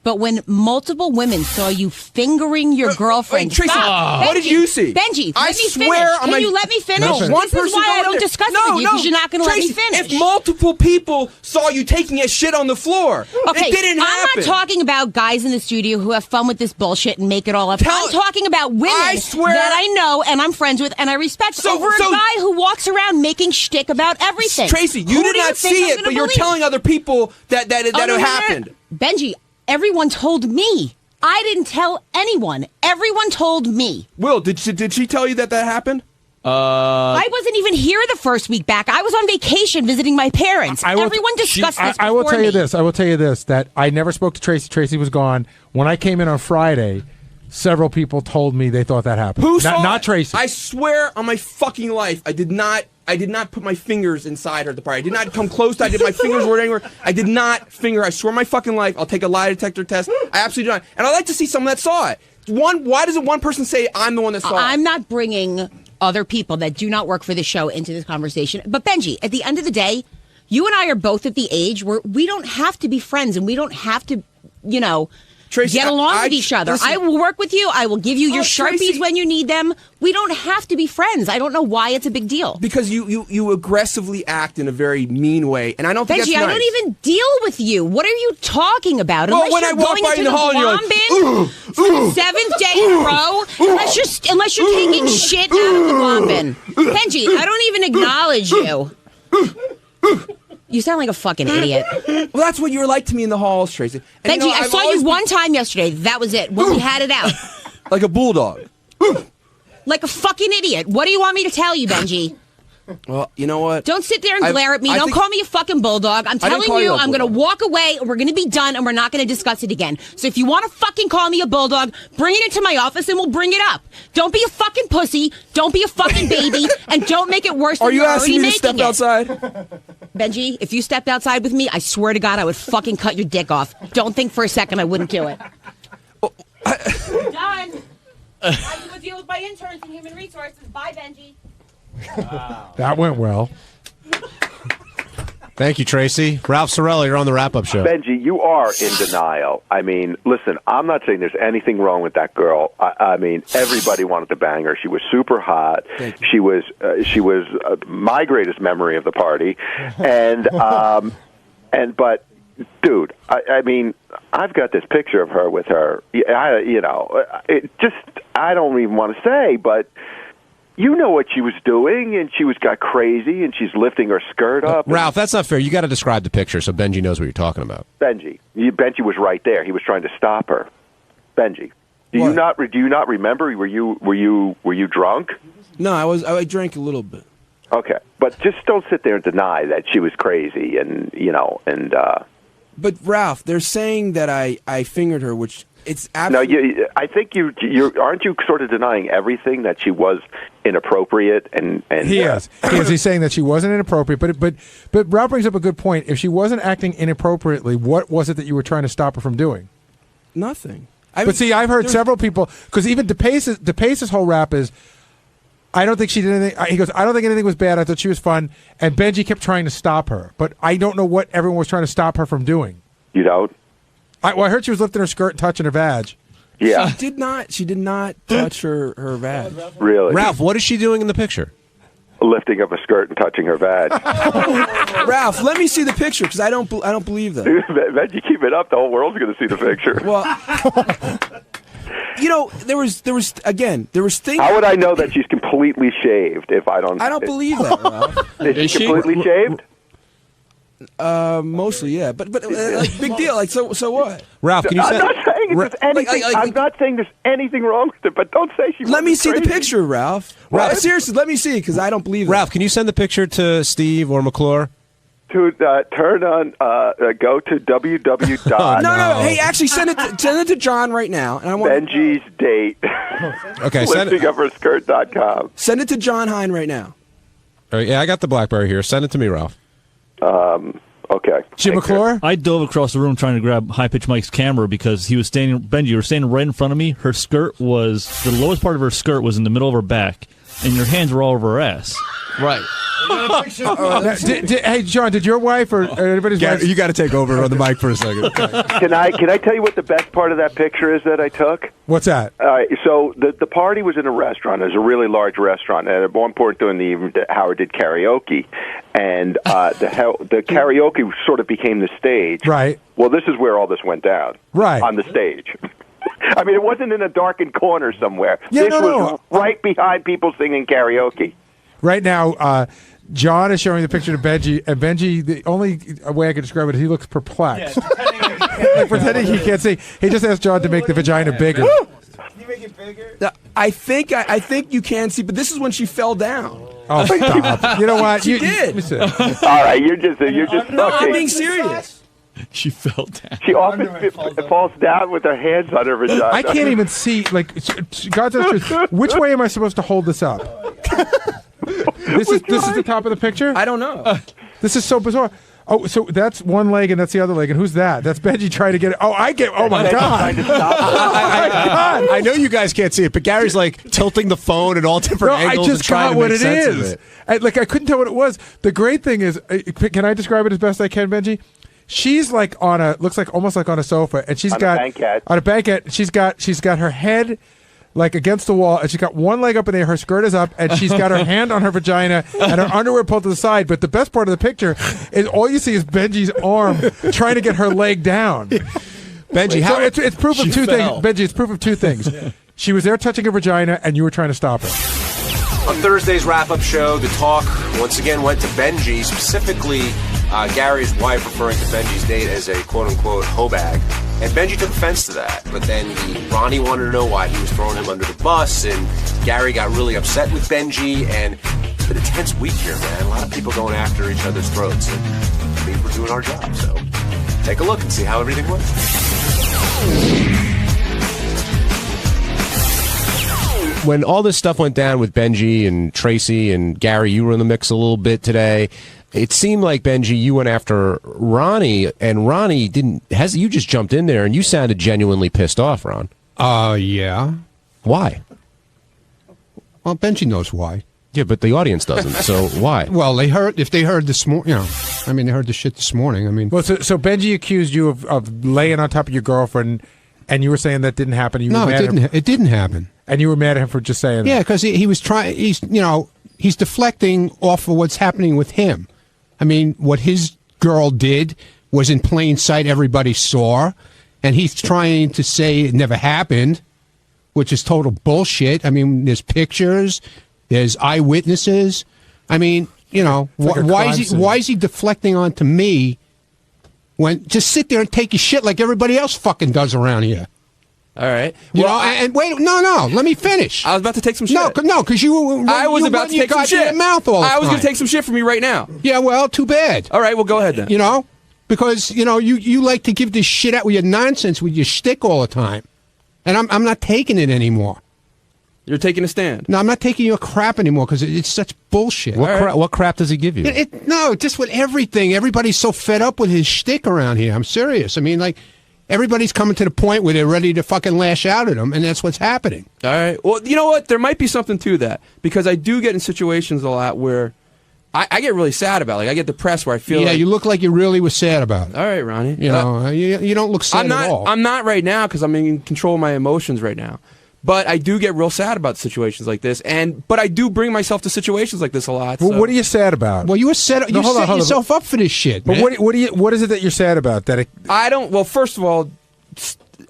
But when multiple women saw you fingering your girlfriend, Tracy, what did you see? Benji, I let me swear finish. Can you let me finish? No, this is why I don't discuss it with you because you're not going to let me finish. If multiple people saw you taking a shit on the floor, okay, it didn't happen. I'm not talking about guys in the studio who have fun with this bullshit and make it all up. I'm talking about women that I know and I'm friends with and I respect over a guy who walks around making shtick about everything. Tracy, you did not see it, but you're telling other people that it happened. Benji, everyone told me. I didn't tell anyone. Everyone told me. Will, did she tell you that happened? I wasn't even here the first week back. I was on vacation visiting my parents. Everyone discussed this before I will tell me. you this. I will tell you this, that I never spoke to Tracy. Tracy was gone. When I came in on Friday, several people told me they thought that happened. Who saw Not it? Tracy. I swear on my fucking life, I did not put my fingers inside her at the party. I did not come close to her. My fingers weren't anywhere. I did not finger her. I swear on my fucking life, I'll take a lie detector test. I absolutely don't. And I'd like to see someone that saw it. Why doesn't one person say I'm the one that saw it? I'm not bringing other people that do not work for the show into this conversation. But Benji, at the end of the day, you and I are both at the age where we don't have to be friends and we don't have to, Tracy, get along with each other. Listen, I will work with you. I will give you your Sharpies Tracy, when you need them. We don't have to be friends. I don't know why it's a big deal. Because you aggressively act in a very mean way, and I don't think Benji, that's nice. I don't even deal with you. What are you talking about? Well, unless when you're I walk going by into in the hall, you're Wombin for the 7th day in a row, unless you're taking shit out of the Wombin. Benji, I don't even acknowledge you. You sound like a fucking idiot. Well, that's what you were like to me in the halls, Tracy. And Benji, I saw you one time yesterday. That was it. When we had it out. Like a bulldog. Like a fucking idiot. What do you want me to tell you, Benji? Well, you know what? Don't sit there and glare at me. Don't call me a fucking bulldog. I'm telling you, I'm going to walk away, and we're going to be done, and we're not going to discuss it again. So if you want to fucking call me a bulldog, bring it into my office, and we'll bring it up. Don't be a fucking pussy. Don't be a fucking baby, and don't make it worse than you're already making it. Are you asking me to step outside? Benji, if you stepped outside with me, I swear to God, I would fucking cut your dick off. Don't think for a second I wouldn't do it. Done. I have to go deal with my interns in human resources. Bye, Benji. That went well. Thank you, Tracy. Ralph Sorella, you're on the wrap-up show. Benji, you are in denial. I mean, listen, I'm not saying there's anything wrong with that girl. I mean, everybody wanted to bang her. She was super hot. She was my greatest memory of the party, but dude, I mean, I've got this picture of her with her. I don't even want to say, but. You know what she was doing, and got crazy, and she's lifting her skirt up. Ralph, that's not fair. You got to describe the picture so Benji knows what you're talking about. Benji was right there. He was trying to stop her. Benji, do you not remember? Were you drunk? No, I drank a little bit. Okay, but just don't sit there and deny that she was crazy, and. But Ralph, they're saying that I fingered her, which it's absolutely. No, I think you aren't you sort of denying everything that she was inappropriate and he is. He's saying that she wasn't inappropriate, but Ralph brings up a good point. If she wasn't acting inappropriately, what was it that you were trying to stop her from doing? Nothing. But see, I've heard several people, because even DePace's whole rap is, I don't think she did anything. He goes, I don't think anything was bad. I thought she was fun. And Benji kept trying to stop her, but I don't know what everyone was trying to stop her from doing. You don't? I heard she was lifting her skirt and touching her vag. Yeah. She did not touch her vag. Really? Ralph, what is she doing in the picture? Lifting up a skirt and touching her vag. Ralph, let me see the picture, because I don't believe that. Bet you keep it up, the whole world's going to see the picture. Well, there was things. How would I know that she's completely shaved if I don't? I don't believe that, Ralph. Is she completely shaved? Mostly, yeah, but like, big deal. Like, so what? Ralph, can you say? I'm not saying there's anything. I'm not saying there's anything wrong with it, but don't say she. Let me see crazy. the picture, Ralph. Seriously, let me see, because I don't believe that. Ralph, can you send the picture to Steve or McClure? To turn on, go to www. No. Hey, actually, send it to John right now, and I want Benji's date. Okay, send it. Liftingupherskirt.com. Send it to John Hine right now. All right, yeah, I got the BlackBerry here. Send it to me, Ralph. Okay. Jim McClure? I dove across the room trying to grab High Pitch Mike's camera because he was standing. Benji, you were standing right in front of me. Her skirt was the lowest part of her skirt was in the middle of her back, and your hands were all over her ass. Right. Hey, John, did your wife or anybody's wife? You got to take over on the mic for a second. Can I tell you what the best part of that picture is that I took? What's that? All right, so the party was in a restaurant. It was a really large restaurant, and at one point during the evening, Howard did karaoke, and the karaoke sort of became the stage. Right. Well, this is where all this went down. Right. On the stage. I mean, it wasn't in a darkened corner somewhere. Yeah, this was right behind people singing karaoke. Right now, John is showing the picture to Benji, and Benji, the only way I can describe it is he looks perplexed. Like pretending he can't see. He just asked John to make the vagina bigger. Can you make it bigger? I think you can see, but this is when she fell down. Oh, stop. You know what? She did. All right, you're just No, I'm being serious. She fell down. She often falls down with her hands on her vagina. I can't even see. Like, God says, which way am I supposed to hold this up? This is the top of the picture? I don't know. This is so bizarre. Oh, so that's one leg and that's the other leg. And who's that? That's Benji trying to get it. Oh, I get. Oh my God! I know you guys can't see it, but Gary's like tilting the phone at all different angles. I just got what it is. I couldn't tell what it was. The great thing is, can I describe it as best I can, Benji? She's like looks like almost like on a sofa, and she's got on a banquette. She's got her head like against the wall, and she's got one leg up in there. Her skirt is up, and she's got her hand on her vagina, and her underwear pulled to the side. But the best part of the picture is all you see is Benji's arm trying to get her leg down. Benji, so it's proof of two things. Benji, it's proof of two things. She was there touching her vagina, and you were trying to stop her. On Thursday's wrap-up show, the talk once again went to Benji, specifically Gary's wife referring to Benji's date as a quote-unquote hoe bag. And Benji took offense to that, but then Ronnie wanted to know why he was throwing him under the bus, and Gary got really upset with Benji, and it's been a tense week here, man. A lot of people going after each other's throats, and I mean, we're doing our job, so take a look and see how everything went. When all this stuff went down with Benji and Tracy and Gary, you were in the mix a little bit today. It seemed like, Benji, you went after Ronnie, and Ronnie didn't. You just jumped in there, and you sounded genuinely pissed off, Ron. Yeah. Why? Well, Benji knows why. Yeah, but the audience doesn't. So why? Well, they heard this morning. They heard the shit this morning. I mean, well, so Benji accused you of laying on top of your girlfriend, and you were saying that didn't happen. You no, were it mad didn't. At him, it didn't happen. And you were mad at him for just saying Yeah, that. because he was trying. He's deflecting off of what's happening with him. I mean, what his girl did was in plain sight. Everybody saw, and he's trying to say it never happened, which is total bullshit. I mean, there's pictures. There's eyewitnesses. I mean, why is he deflecting onto me when just sit there and take your shit like everybody else fucking does around here? All right. And wait, no, let me finish. I was about to take some shit. No, because I was about to take some shit. Your mouth all the I was time. going to take some shit from you right now. Yeah, well, too bad. All right, well, go ahead then. Because you like to give this shit out with your nonsense, with your shtick all the time, and I'm not taking it anymore. You're taking a stand. No, I'm not taking your crap anymore because it's such bullshit. What crap does he give you? No, just with everything. Everybody's so fed up with his shtick around here. I'm serious. I mean, like, everybody's coming to the point where they're ready to fucking lash out at him, and that's what's happening. All right. Well, you know what? There might be something to that because I do get in situations a lot where I get really sad about it. Like, I get depressed where I feel like... you look like you really was sad about it. All right, Ronnie. You don't look sad at all. I'm not right now because I'm in control of my emotions right now. But I do get real sad about situations like this, but I do bring myself to situations like this a lot. Well, so. what are you sad about? Well, you were set. You set yourself up for this shit. But man. what is it that you're sad about? I don't. Well, first of all,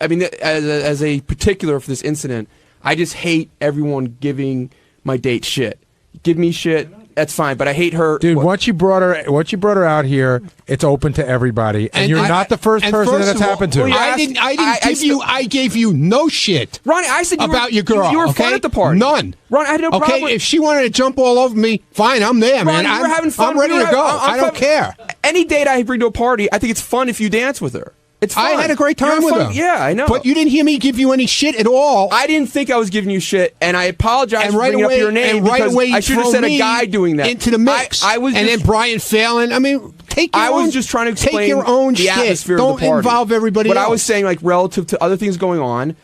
I mean, as a particular for this incident, I just hate everyone giving my date shit. Give me shit. That's fine, but I hate her. Dude, once you brought her out here, it's open to everybody, and you're not the first person that's happened to. I gave you no shit, Ronnie. I said about your girl. You were fun at the party. None. Ronnie, I had no problem. Okay, if she wanted to jump all over me, fine. I'm there, man. Ronnie, we're having fun. I'm ready to go. I don't care. Any date I bring to a party, I think it's fun if you dance with her. It's fun. I had a great time with her. Yeah, I know. But you didn't hear me give you any shit at all. I didn't think I was giving you shit, and I apologize for bringing up your name because I should have said a guy doing that into the mix. And then Brian Fallon. I mean, I was just trying to explain take your own the atmosphere Don't of the party. Involve everybody But else. I was saying, like, relative to other things going on,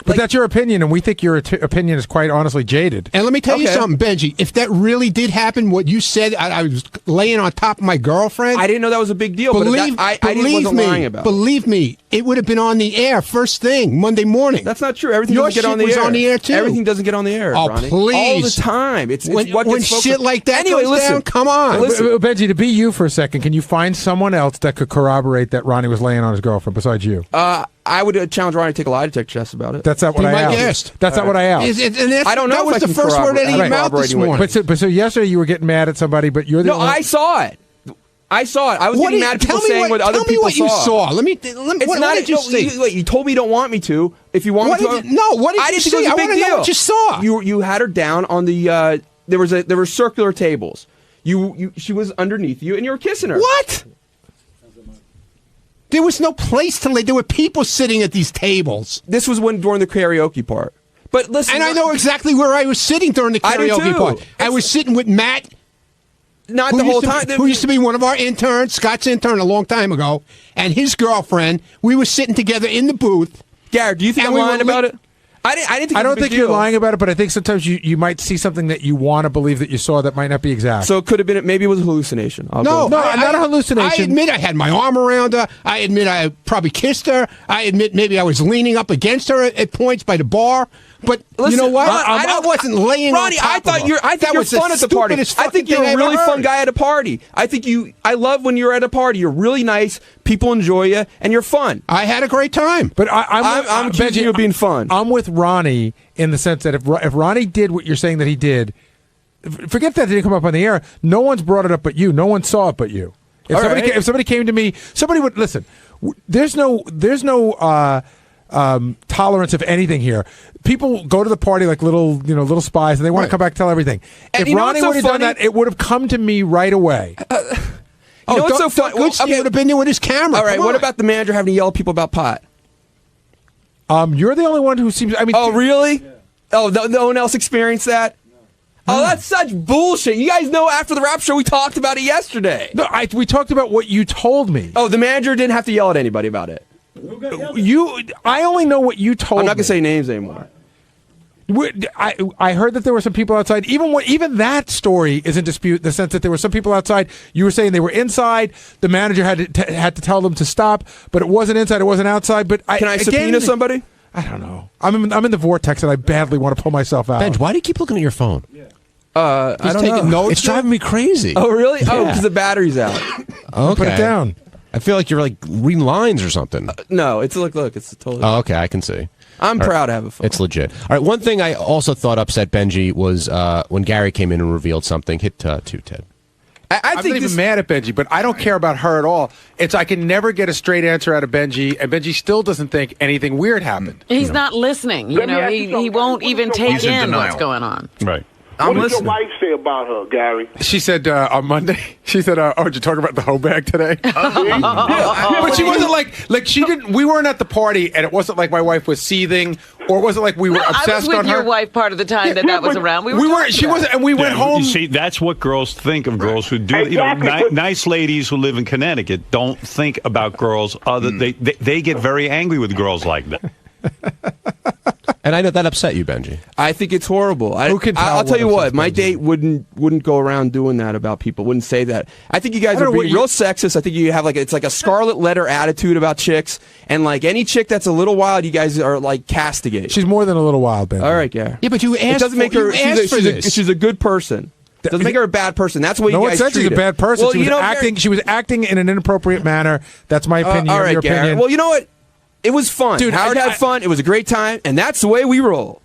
but that's your opinion, and we think your opinion is quite honestly jaded. And let me tell you something, Benji. If that really did happen, what you said, I was laying on top of my girlfriend. I didn't know that was a big deal. I wasn't lying about it. Believe me, it would have been on the air first thing Monday morning. That's not true. Everything Your doesn't get shit on the was air. on the air too. Everything doesn't get on the air. Oh, Ronnie. please! All the time. It's what when gets focused. shit like that anyway, goes listen, down. Come on, Benji. To be you for a second, can you find someone else that could corroborate that Ronnie was laying on his girlfriend besides you? I would challenge Ronnie to take a lie detector test about it. That's not what I asked. That's not what I asked. I don't know. That was the first word out of your mouth this morning. But so yesterday you were getting mad at somebody, but you're the no. only... I saw it. I was getting mad at people saying what other people saw. Tell me what you saw. What did you see? You told me you don't want me to. If you want me to, what did you see? I want to know what you saw. You had her down on the. There were circular tables. She was underneath you, and you were kissing her. What? There was no place to lay. There were people sitting at these tables. This was during the karaoke part. But listen, and I know exactly where I was sitting during the karaoke part. I was sitting with Matt. Not the whole time. Who used to be one of our interns, Scott's intern a long time ago, and his girlfriend. We were sitting together in the booth. Garrett, do you think I'm lying about it? I didn't think I don't think you're lying about it, but I think sometimes you might see something that you want to believe that you saw that might not be exact. So it could have been, maybe it was a hallucination. Not a hallucination. I admit I had my arm around her. I admit I probably kissed her. I admit maybe I was leaning up against her at points by the bar. But listen, you know what? I wasn't laying Ronnie, on top I thought of her. I think you're fun at the party. I think you're a really fun guy at a party. I love when you're at a party. You're really nice. People enjoy you, and you're fun. I had a great time. But I'm accusing you of being fun. I'm with Ronnie in the sense that if Ronnie did what you're saying that he did, forget that it didn't come up on the air. No one's brought it up but you. No one saw it but you. If somebody came to me, somebody would listen. There's no tolerance of anything here. People go to the party like little spies, and they want to come back and tell everything. And if Ronnie would have done that, it would have come to me right away. You know what's so funny? He would have been there with his camera. All right, what about the manager having to yell at people about pot? You're the only one who seems. I mean, oh really? Yeah. Oh, no one else experienced that. Oh, that's such bullshit. You guys know after the rap show we talked about it yesterday. No, we talked about what you told me. Oh, the manager didn't have to yell at anybody about it. I only know what you told me. I'm not going to say names anymore. I heard that there were some people outside. Even that story is in dispute in the sense that there were some people outside. You were saying they were inside. The manager had to tell them to stop, but it wasn't inside. It wasn't outside. But can I subpoena somebody? I don't know. I'm in the vortex and I badly want to pull myself out. Benj, why do you keep looking at your phone? I don't know. Notes. It's driving me crazy. Oh, really? Yeah. Oh, because the battery's out. Okay. Put it down. I feel like you're like reading lines or something. No, it's look, it's totally. Oh, okay, I can see. I'm proud to have a phone. It's legit. All right, one thing I also thought upset Benji was when Gary came in and revealed something. Hit two, Ted. I'm not even mad at Benji, but I don't care about her at all. I can never get a straight answer out of Benji, and Benji still doesn't think anything weird happened. He's not listening. You know, he won't even take in what's going on. Right. What did your wife say about her, Gary? She said on Monday. She said, "Oh, did you talk about the hoe bag today?" But she wasn't like she didn't. We weren't at the party, and it wasn't like my wife was seething, or it wasn't like we were obsessed I was with on her. your wife part of the time that was around. We weren't. She wasn't, and we went home. You see, that's what girls think of girls who do. Exactly. Nice ladies who live in Connecticut don't think about girls. They get very angry with girls like that. And I know that upset you, Benji. I think it's horrible. I'll tell you what, my date wouldn't go around doing that about people. Wouldn't say that. I think you guys are being real sexist. I think you have it's like a scarlet letter attitude about chicks, and like any chick that's a little wild, you guys are like castigate. She's more than a little wild, Benji. All right, Gary. Yeah, but you asked. It doesn't make her. She's a good person. Doesn't make her a bad person. That's what you guys treat she's a bad person. Well, she was acting in an inappropriate manner. That's my opinion. All right, your Gary. opinion. Well, you know what? It was fun. Dude, Howard had fun. It was a great time, and that's the way we roll.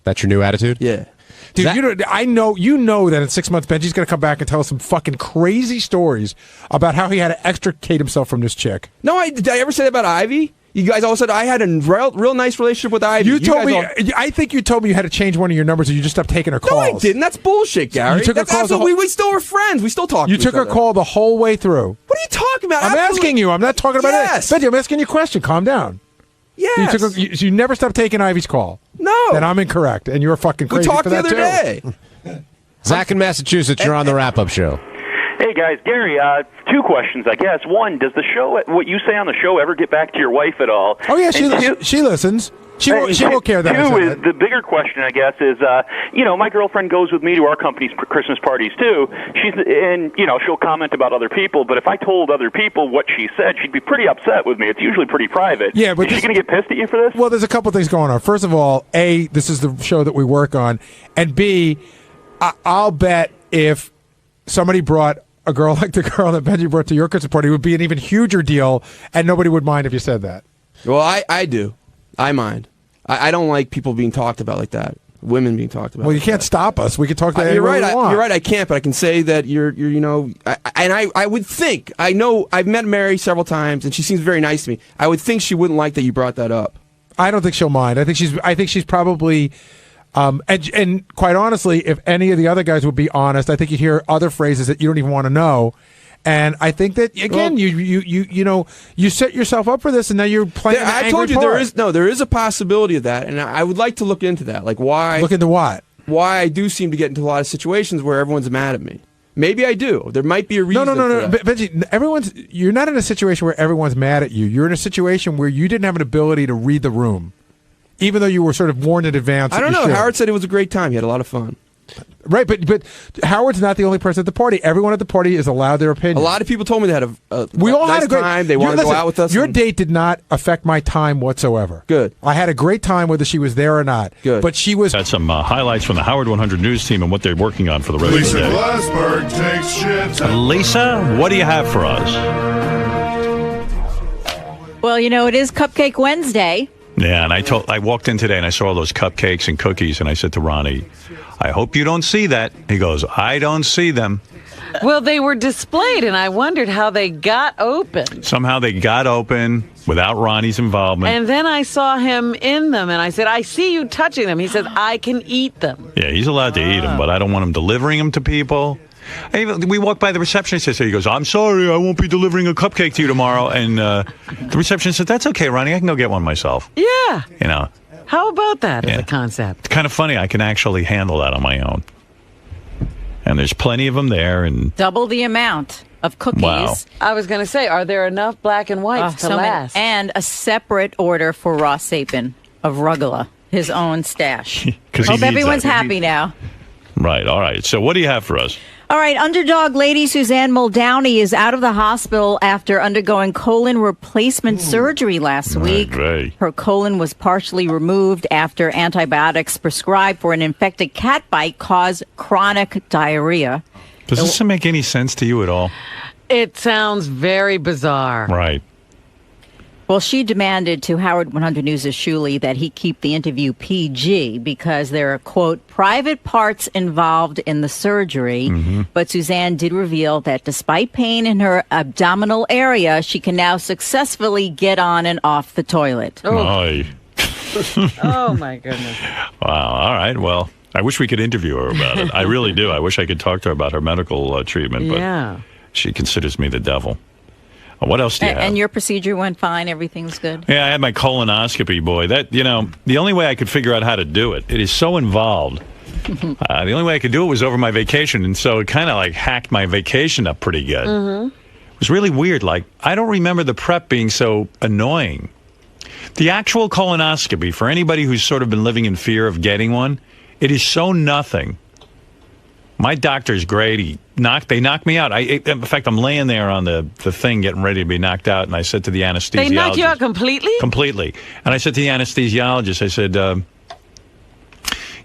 That's your new attitude? Yeah. Dude, I know that in 6 months, Benji's going to come back and tell us some fucking crazy stories about how he had to extricate himself from this chick. No, did I ever say that about Ivy? You guys all said I had a real nice relationship with Ivy. You told me. I think you told me you had to change one of your numbers, and you just stopped taking her calls. No, I didn't. That's bullshit, Gary. You took her calls. We still were friends. We still talk. You took her call the whole way through. What are you talking about? I'm asking you. I'm not talking about it. Benji, I'm asking you a question. Calm down. Yes. You never stopped taking Ivy's call. No. Then I'm incorrect, and you're fucking crazy we talked for that the other day. Zach in Massachusetts, you're on the wrap-up show. Hey guys, Gary, two questions, I guess. One, does the show, what you say on the show, ever get back to your wife at all? Oh yeah, she listens. She won't care that. Two is the bigger question, I guess, is my girlfriend goes with me to our company's Christmas parties too. She'll comment about other people, but if I told other people what she said, she'd be pretty upset with me. It's usually pretty private. Yeah, but is she going to get pissed at you for this? Well, there's a couple things going on. First of all, A, this is the show that we work on, and B, I'll bet if somebody brought a girl like the girl that Benji brought to your Christmas party, it would be an even huger deal, and nobody would mind if you said that. Well, I do. I mind. I don't like people being talked about like that. Women being talked about. Well, you can't stop us. We can talk to you're right. we want. You're right. I can't, but I can say that I would think. I know I've met Mary several times, and she seems very nice to me. I would think she wouldn't like that you brought that up. I don't think she'll mind. I think she's probably. And quite honestly, if any of the other guys would be honest, I think you'd hear other phrases that you don't even want to know. And I think that again, you set yourself up for this, and now you're playing. I told you there is a possibility of that, and I would like to look into that. Like why? Look into what? Why I do seem to get into a lot of situations where everyone's mad at me. Maybe I do. There might be a reason. No. Benji, you're not in a situation where everyone's mad at you. You're in a situation where you didn't have an ability to read the room, even though you were sort of warned in advance. I don't know. Howard said it was a great time. He had a lot of fun. Right, but Howard's not the only person at the party. Everyone at the party is allowed their opinion. A lot of people told me they had we all nice had a great time. They wanted to go out with us. Your date did not affect my time whatsoever. Good. I had a great time whether she was there or not. Good. But she was. That's some highlights from the Howard 100 News team and what they're working on for the rest Lisa of the day. Glassberg takes shit. Lisa, what do you have for us? Well, it is Cupcake Wednesday. Yeah, and I walked in today and I saw all those cupcakes and cookies, and I said to Ronnie, I hope you don't see that. He goes, I don't see them. Well, they were displayed, and I wondered how they got open. Somehow they got open without Ronnie's involvement. And then I saw him in them, and I said, I see you touching them. He said, I can eat them. Yeah, he's allowed to eat them, but I don't want him delivering them to people. We walked by the receptionist yesterday. He goes, I'm sorry, I won't be delivering a cupcake to you tomorrow. And the receptionist said, that's okay, Ronnie. I can go get one myself. Yeah. How about that as a concept? It's kind of funny. I can actually handle that on my own. And there's plenty of them there. And double the amount of cookies. Wow. I was going to say, are there enough black and whites to last? And a separate order for Ross Sapin of Rugala. his own stash. 'Cause he Hope needs everyone's that. happy now. Right. All right. So what do you have for us? All right, underdog lady Suzanne Muldowney is out of the hospital after undergoing colon replacement surgery last week. Right. Her colon was partially removed after antibiotics prescribed for an infected cat bite caused chronic diarrhea. Does this make any sense to you at all? It sounds very bizarre. Right. Well, she demanded to Howard 100 News' Shuley that he keep the interview PG because there are, quote, private parts involved in the surgery. Mm-hmm. But Suzanne did reveal that despite pain in her abdominal area, she can now successfully get on and off the toilet. Oy. Oh, my goodness. Wow. All right. Well, I wish we could interview her about it. I really do. I wish I could talk to her about her medical treatment. But Yeah. she considers me the devil. What else do you have? And your procedure went fine? Everything's good? Yeah, I had my colonoscopy, boy. That, the only way I could figure out how to do it, it is so involved. The only way I could do it was over my vacation, and so it kind of like hacked my vacation up pretty good. Mm-hmm. It was really weird. Like, I don't remember the prep being so annoying. The actual colonoscopy, for anybody who's sort of been living in fear of getting one, it is so nothing. My doctor's great. They knocked me out. In fact, I'm laying there on the thing getting ready to be knocked out, and I said to the anesthesiologist... They knocked you out completely? Completely. And I said to the anesthesiologist, I said,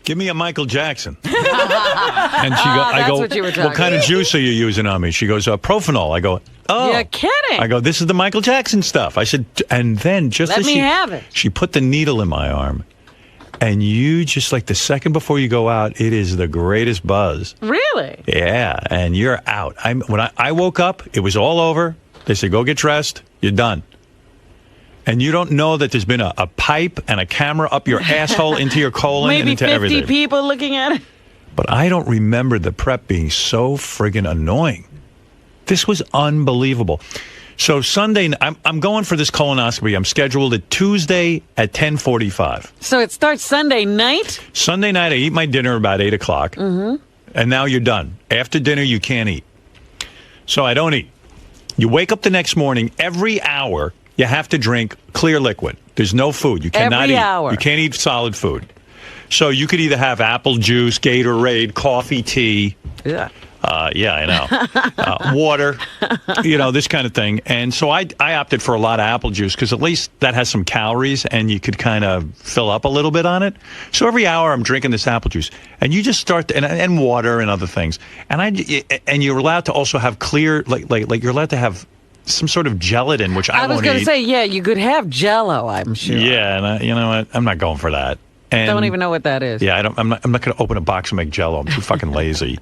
give me a Michael Jackson. And I go, what kind of juice are you using on me? She goes, Profanol. I go, oh. You're kidding. I go, this is the Michael Jackson stuff. I said, and then just Let as me have it. she put the needle in my arm, and you just like the second before you go out, it is the greatest buzz. Really? Yeah, and you're out. When I woke up, it was all over. They said, go get dressed. You're done. And you don't know that there's been a pipe and a camera up your asshole into your colon and Maybe into 50 everything. people looking at it. But I don't remember the prep being so friggin' annoying. This was unbelievable. So Sunday, I'm going for this colonoscopy. I'm scheduled at Tuesday at 10:45. So it starts Sunday night? Sunday night, I eat my dinner about 8 o'clock. Mm-hmm. And now you're done. After dinner, you can't eat. So I don't eat. You wake up the next morning, every hour, you have to drink clear liquid. There's no food. You cannot Every eat. hour. You can't eat solid food. So you could either have apple juice, Gatorade, coffee, tea. Yeah. Yeah, I know. Water, this kind of thing. And so I opted for a lot of apple juice because at least that has some calories and you could kind of fill up a little bit on it. So every hour I'm drinking this apple juice, and you just start and water and other things. And you're allowed to also have clear, like you're allowed to have some sort of gelatin, which I won't eat. I was going to say, yeah, you could have Jell-O, I'm sure. Yeah, and you know what? I'm not going for that. And don't even know what that is. Yeah, I'm not going to open a box and make Jell-O. I'm too fucking lazy.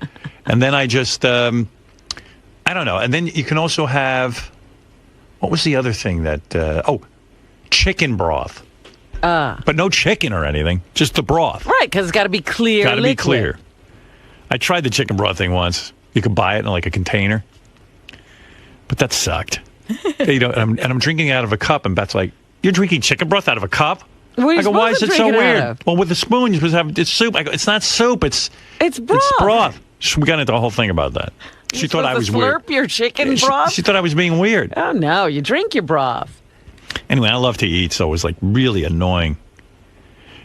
And then I just, I don't know. And then you can also have, what was the other thing that, chicken broth. But no chicken or anything, just the broth. Right, because it's got to be clear. Got to be clear. I tried the chicken broth thing once. You could buy it in like a container. But that sucked. I'm drinking out of a cup, and Beth's like, you're drinking chicken broth out of a cup? I go, why is it so weird? Well, with the spoon, you're supposed to have, it's soup. I go, it's not soup. It's broth. It's broth. We got into the whole thing about that. She thought I was weird. Slurp your chicken broth? She thought I was being weird. Oh, no. You drink your broth. Anyway, I love to eat, so it was like really annoying.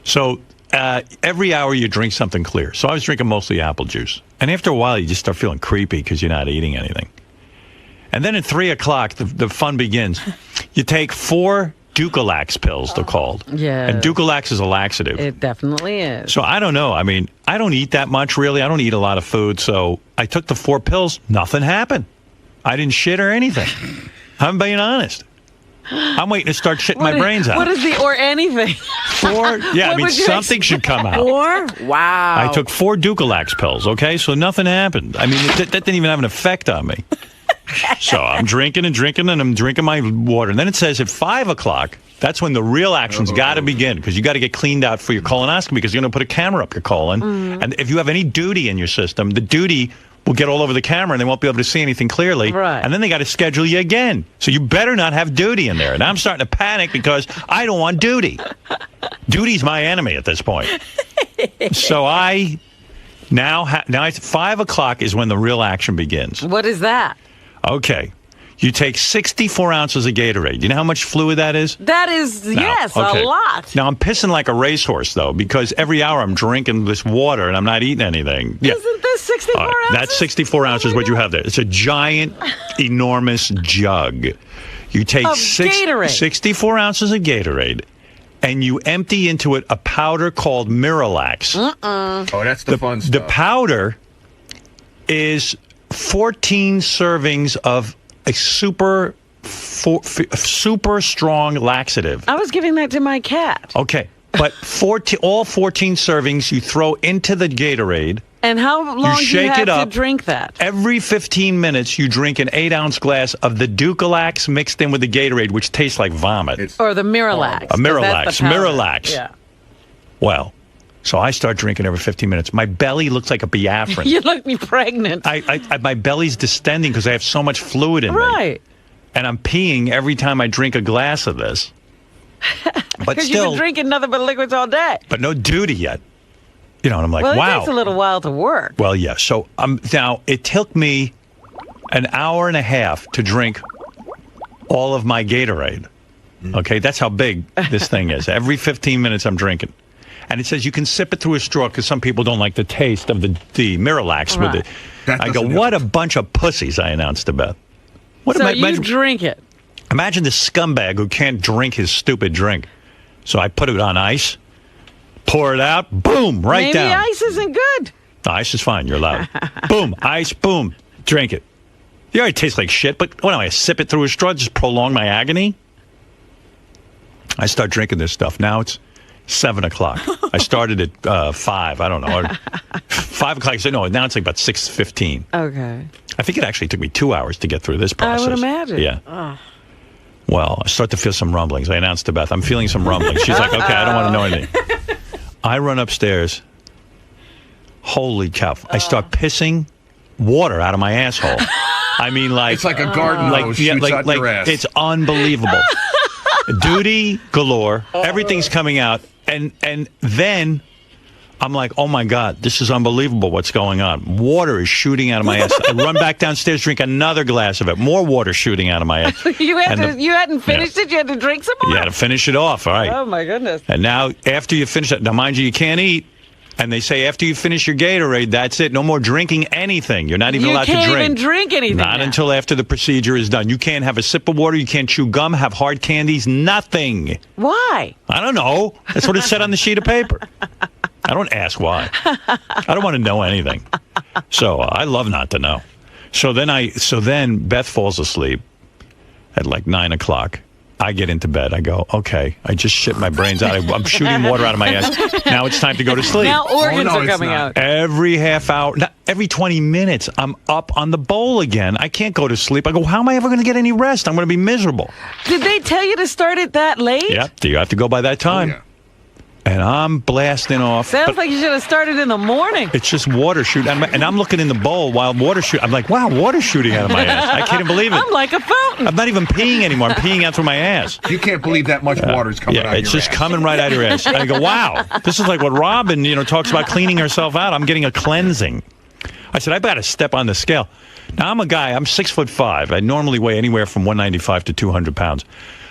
So every hour you drink something clear. So I was drinking mostly apple juice. And after a while, you just start feeling creepy because you're not eating anything. And then at 3 o'clock, the fun begins. You take 4 Ducalax pills, they're called. Yeah. And Ducalax is a laxative. It definitely is. So I don't know. I mean, I don't eat that much, really. I don't eat a lot of food. So I took the 4 pills. Nothing happened. I didn't shit or anything. I'm being honest. I'm waiting to start shitting my brains out. What is the or anything? 4? Yeah, I mean, something should come out. 4? Wow. I took 4 Ducalax pills, okay? So nothing happened. I mean, that didn't even have an effect on me. So I'm drinking and drinking, and I'm drinking my water. And then it says at 5 o'clock, that's when the real action's got to begin, because you got to get cleaned out for your colonoscopy, because you're going to put a camera up your colon. And if you have any duty in your system, the duty will get all over the camera, and they won't be able to see anything clearly. Right. And then they got to schedule you again. So you better not have duty in there. And I'm starting to panic because I don't want duty. Duty's my enemy at this point. So now it's 5 o'clock is when the real action begins. What is that? Okay. You take 64 ounces of Gatorade. You know how much fluid that is? That is, yes, okay. a lot. Now, I'm pissing like a racehorse, though, because every hour I'm drinking this water and I'm not eating anything. Yeah. Isn't this 64 ounces? That's 64 ounces what you have there. It's a giant, enormous jug. You take Of Gatorade. 64 ounces of Gatorade, and you empty into it a powder called Miralax. Oh, that's the fun stuff. The powder is 14 servings of a super strong laxative. I was giving that to my cat. Okay, but all 14 servings you throw into the Gatorade. And how long do you have to drink that? Every 15 minutes, you drink an 8-ounce glass of the Ducalax mixed in with the Gatorade, which tastes like vomit. Or the Miralax. A Miralax. Miralax. Yeah. Well, so I start drinking every 15 minutes. My belly looks like a Biafran. You look me pregnant. My belly's distending because I have so much fluid in me. Right. And I'm peeing every time I drink a glass of this. But Because you've been drinking nothing but liquids all day. But no duty yet. You know, and I'm like, well, it wow. takes a little while to work. Well, yeah. So now it took me an hour and a half to drink all of my Gatorade. Okay, that's how big this thing is. Every 15 minutes I'm drinking. And it says you can sip it through a straw because some people don't like the taste of the Miralax with it. I go, what a bunch of pussies, I announced to Beth. You drink it. Imagine the scumbag who can't drink his stupid drink. So I put it on ice, pour it out, boom, right down. Maybe ice isn't good. No, ice is fine. You're allowed. Boom, ice, boom, drink it. It already tastes like shit, but what do I sip it through a straw, just prolong my agony? I start drinking this stuff. Now it's 7 o'clock. I started at 5. I don't know. Or 5 o'clock. So no, now it's like about 6:15. Okay. I think it actually took me 2 hours to get through this process. I would imagine. Yeah. Ugh. Well, I start to feel some rumblings. I announced to Beth, I'm feeling some rumblings. She's like, okay, I don't want to know anything. I run upstairs. Holy cow. I start pissing water out of my asshole. I mean, like... It's like a garden hose shoots out your ass. It's unbelievable. Duty galore. Everything's coming out. And then... I'm like, oh, my God, this is unbelievable what's going on. Water is shooting out of my ass. I run back downstairs, drink another glass of it. More water shooting out of my ass. You hadn't finished it? You had to drink some more? You had to finish it off, all right. Oh, my goodness. And now, after you finish it, now, mind you, you can't eat. And they say after you finish your Gatorade, that's it. No more drinking anything. You're not even allowed to drink. You can't even drink anything. Not until after the procedure is done. You can't have a sip of water. You can't chew gum, have hard candies, nothing. Why? I don't know. That's what it said on the sheet of paper. I don't ask why. I don't want to know anything. So I love not to know. So then Beth falls asleep at like 9 o'clock. I get into bed. I go, okay, I just shit my brains out. I'm shooting water out of my ass. Now it's time to go to sleep. Now organs are coming out. Every half hour, every 20 minutes, I'm up on the bowl again. I can't go to sleep. I go, how am I ever going to get any rest? I'm going to be miserable. Did they tell you to start it that late? Yep. You have to go by that time. Oh, yeah. And I'm blasting off. Sounds like you should have started in the morning. It's just water shooting. And I'm looking in the bowl while water shooting. I'm like, wow, water's shooting out of my ass. I can't believe it. I'm like a fountain. I'm not even peeing anymore. I'm peeing out through my ass. You can't believe that much water's coming out of your ass. It's just coming right out of your ass. And I go, wow, this is like what Robin, talks about cleaning herself out. I'm getting a cleansing. I said, I got to step on the scale. Now, I'm a guy. I'm 6'5". I normally weigh anywhere from 195 to 200 pounds.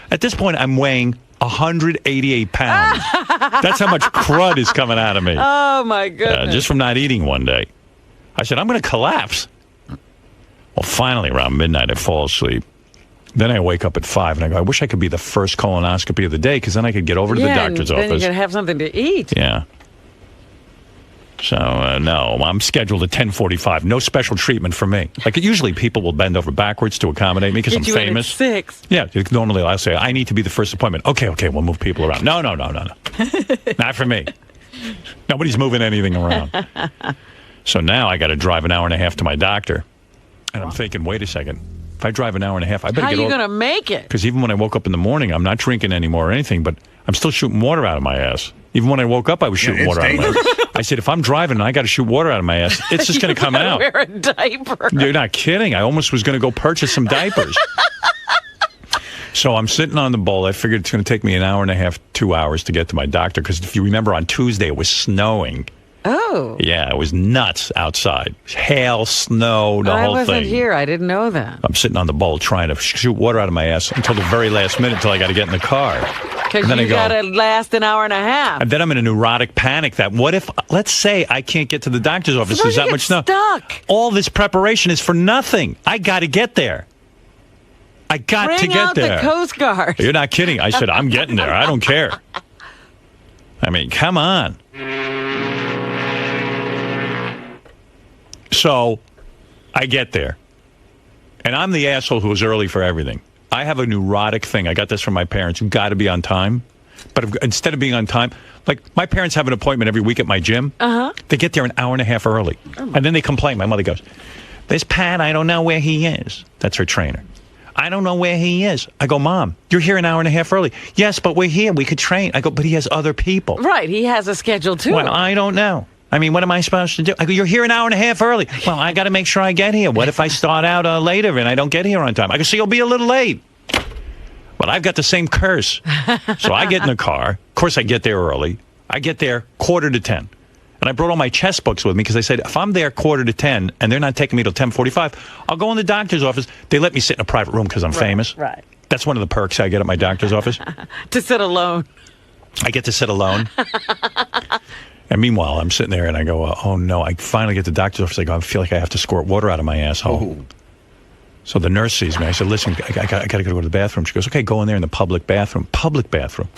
At this point, I'm weighing 188 pounds. That's how much crud is coming out of me. Oh, my goodness. Just from not eating one day. I said, I'm going to collapse. Well, finally, around midnight, I fall asleep. Then I wake up at 5, and I go, I wish I could be the first colonoscopy of the day, because then I could get over to the doctor's office. Then you can have something to eat. Yeah. So, no, I'm scheduled at 10:45. No special treatment for me. Like, usually people will bend over backwards to accommodate me because I'm famous. At 6. Yeah, normally I'll say, I need to be the first appointment. Okay, we'll move people around. No. Not for me. Nobody's moving anything around. So now I got to drive an hour and a half to my doctor. And I'm thinking, wait a second. If I drive an hour and a half, I better How get are you going to make it? Because even when I woke up in the morning, I'm not drinking anymore or anything, but I'm still shooting water out of my ass. Even when I woke up, I was shooting water out of my ass. I said, if I'm driving and I got to shoot water out of my ass, it's just going to come out. Wear a diaper. You're not kidding. I almost was going to go purchase some diapers. So I'm sitting on the bowl. I figured it's going to take me an hour and a half, 2 hours to get to my doctor. Because if you remember, on Tuesday, it was snowing. Oh. Yeah, it was nuts outside. Hail, snow, the whole I wasn't thing. here. I didn't know that. I'm sitting on the bowl trying to shoot water out of my ass until the very last minute until I got to get in the car. Because you got to last an hour and a half. And then I'm in a neurotic panic that what if, let's say I can't get to the doctor's office. There's that much snow. Stuck. All this preparation is for nothing. I got to get there. I got to get there. Bring out the Coast Guard. You're not kidding. I said, I'm getting there. I don't care. I mean, come on. So I get there. And I'm the asshole who was early for everything. I have a neurotic thing. I got this from my parents. You've got to be on time. But instead of being on time, like my parents have an appointment every week at my gym. They get there an hour and a half early. And then they complain. My mother goes, "This Pat, I don't know where he is." That's her trainer. "I don't know where he is." I go, "Mom, you're here an hour and a half early." "Yes, but we're here. We could train." I go, "But he has other people." Right. He has a schedule, too. Well, I don't know. I mean, what am I supposed to do? I go, "You're here an hour and a half early." "Well, I got to make sure I get here. What if I start out later and I don't get here on time?" I go, "So you'll be a little late." But I've got the same curse. So I get in the car. Of course, I get there early. I get there 9:45. And I brought all my chess books with me because I said, if I'm there 9:45 and they're not taking me till 10:45, I'll go in the doctor's office. They let me sit in a private room because I'm famous. Right. That's one of the perks I get at my doctor's office. To sit alone. I get to sit alone. And meanwhile, I'm sitting there and I go, oh no, I finally get to the doctor's office. I go, I feel like I have to squirt water out of my asshole. Oh. So the nurse sees me. I said, listen, I got to go to the bathroom. She goes, okay, go in there in the public bathroom. Public bathroom.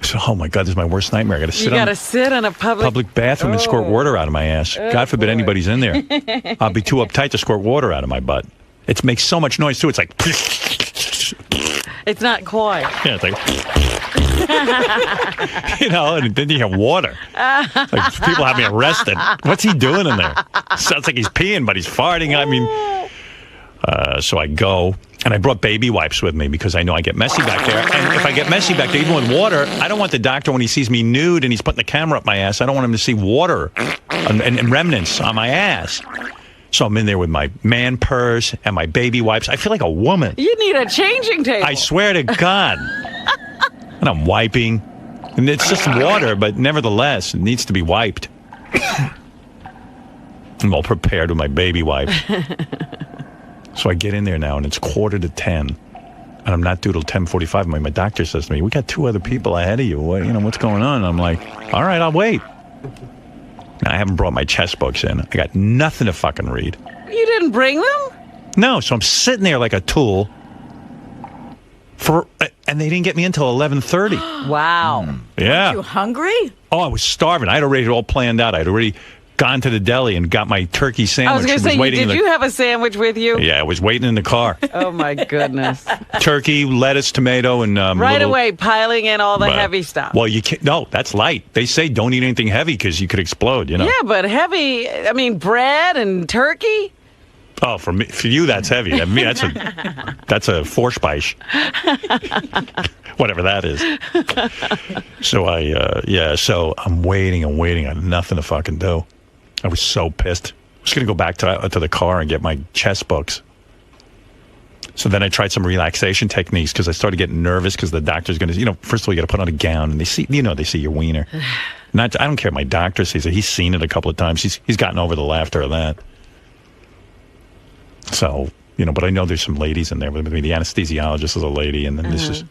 I said, oh my God, this is my worst nightmare. I got to sit sit in a public bathroom and squirt water out of my ass. God forbid anybody's in there. I'll be too uptight to squirt water out of my butt. It makes so much noise too. It's like, it's not quiet. Yeah, it's like, and then you have water. Like people have me arrested. What's he doing in there? Sounds like he's peeing, but he's farting. I mean, so I go, and I brought baby wipes with me because I know I get messy back there. And if I get messy back there, even with water, I don't want the doctor, when he sees me nude and he's putting the camera up my ass, I don't want him to see water and remnants on my ass. So I'm in there with my man purse and my baby wipes. I feel like a woman. You need a changing table. I swear to God. And I'm wiping. And it's just water, but nevertheless, it needs to be wiped. I'm all prepared with my baby wipes. So I get in there now, and it's 9:45, and I'm not due till 10:45. My doctor says to me, we got 2 other people ahead of you. What's going on? And I'm like, all right, I'll wait. Now, I haven't brought my chess books in. I got nothing to fucking read. You didn't bring them? No, so I'm sitting there like a tool. And they didn't get me until 11:30. Wow. Yeah. Weren't you hungry? Oh, I was starving. I'd already all planned out. I'd already gone to the deli and got my turkey sandwich. I was going to say, did you have a sandwich with you? Yeah, I was waiting in the car. Oh, my goodness. Turkey, lettuce, tomato, and right away, piling in all the heavy stuff. Well, you can't. No, that's light. They say don't eat anything heavy because you could explode, Yeah, but heavy, I mean, bread and turkey? Oh, for you, that's heavy. I mean, that's a Vorspeise. Whatever that is. So so I'm waiting. I had nothing to fucking do. I was so pissed. I was going to go back to the car and get my chess books. So then I tried some relaxation techniques because I started getting nervous because the doctor's going to, first of all, you got to put on a gown and they see your wiener. I don't care if my doctor sees it. He's seen it a couple of times. He's gotten over the laughter of that. So, but I know there's some ladies in there. The anesthesiologist is a lady, and then this is...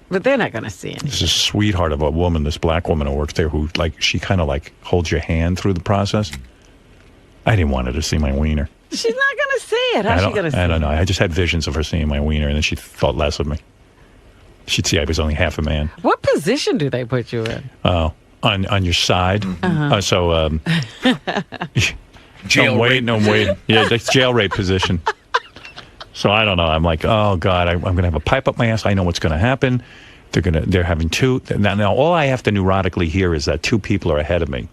But they're not going to see it. This is a sweetheart of a woman, this black woman who works there, who, she kind of, holds your hand through the process. I didn't want her to see my wiener. She's not going to see it. How's she going to see it? I don't know. I just had visions of her seeing my wiener, and then she thought less of me. She'd see I was only half a man. What position do they put you in? Oh, on your side. Jail rape. Yeah, that's jail rape position. So I don't know. I'm like, oh God, I'm going to have a pipe up my ass. I know what's going to happen. They're having 2. Now all I have to neurotically hear is that 2 people are ahead of me.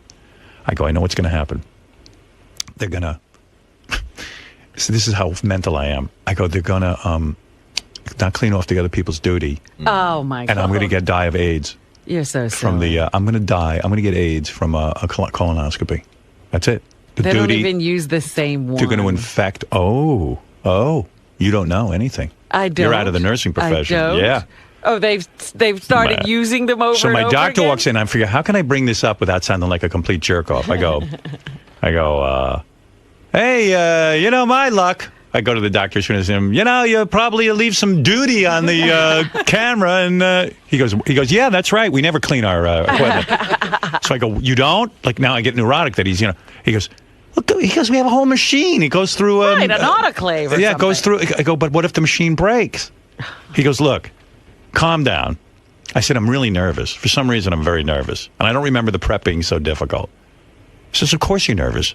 I go, I know what's going to happen. They're going to, so this is how mental I am. I go, they're going to not clean off the other people's duty. Oh my God. And I'm going to die of AIDS. You're so silly. From I'm going to die. I'm going to get AIDS from a colonoscopy. That's it. They don't even use the same one. They're going to infect. Oh, you don't know anything. I don't. You're out of the nursing profession. I don't. Yeah. Oh, they've started using them over. So and my over doctor again? walks in. I figure, how can I bring this up without sounding like a complete jerk off? I go, hey, my luck. I go to the doctor and say, you probably leave some duty on the camera. And he goes, yeah, that's right. We never clean our equipment. So I go, you don't? Like now I get neurotic that he's, he goes, look, we have a whole machine. It goes through an autoclave. It goes through. I go, but what if the machine breaks? He goes, look, calm down. I said, I'm really nervous. For some reason, I'm very nervous. And I don't remember the prep being so difficult. He says, of course you're nervous.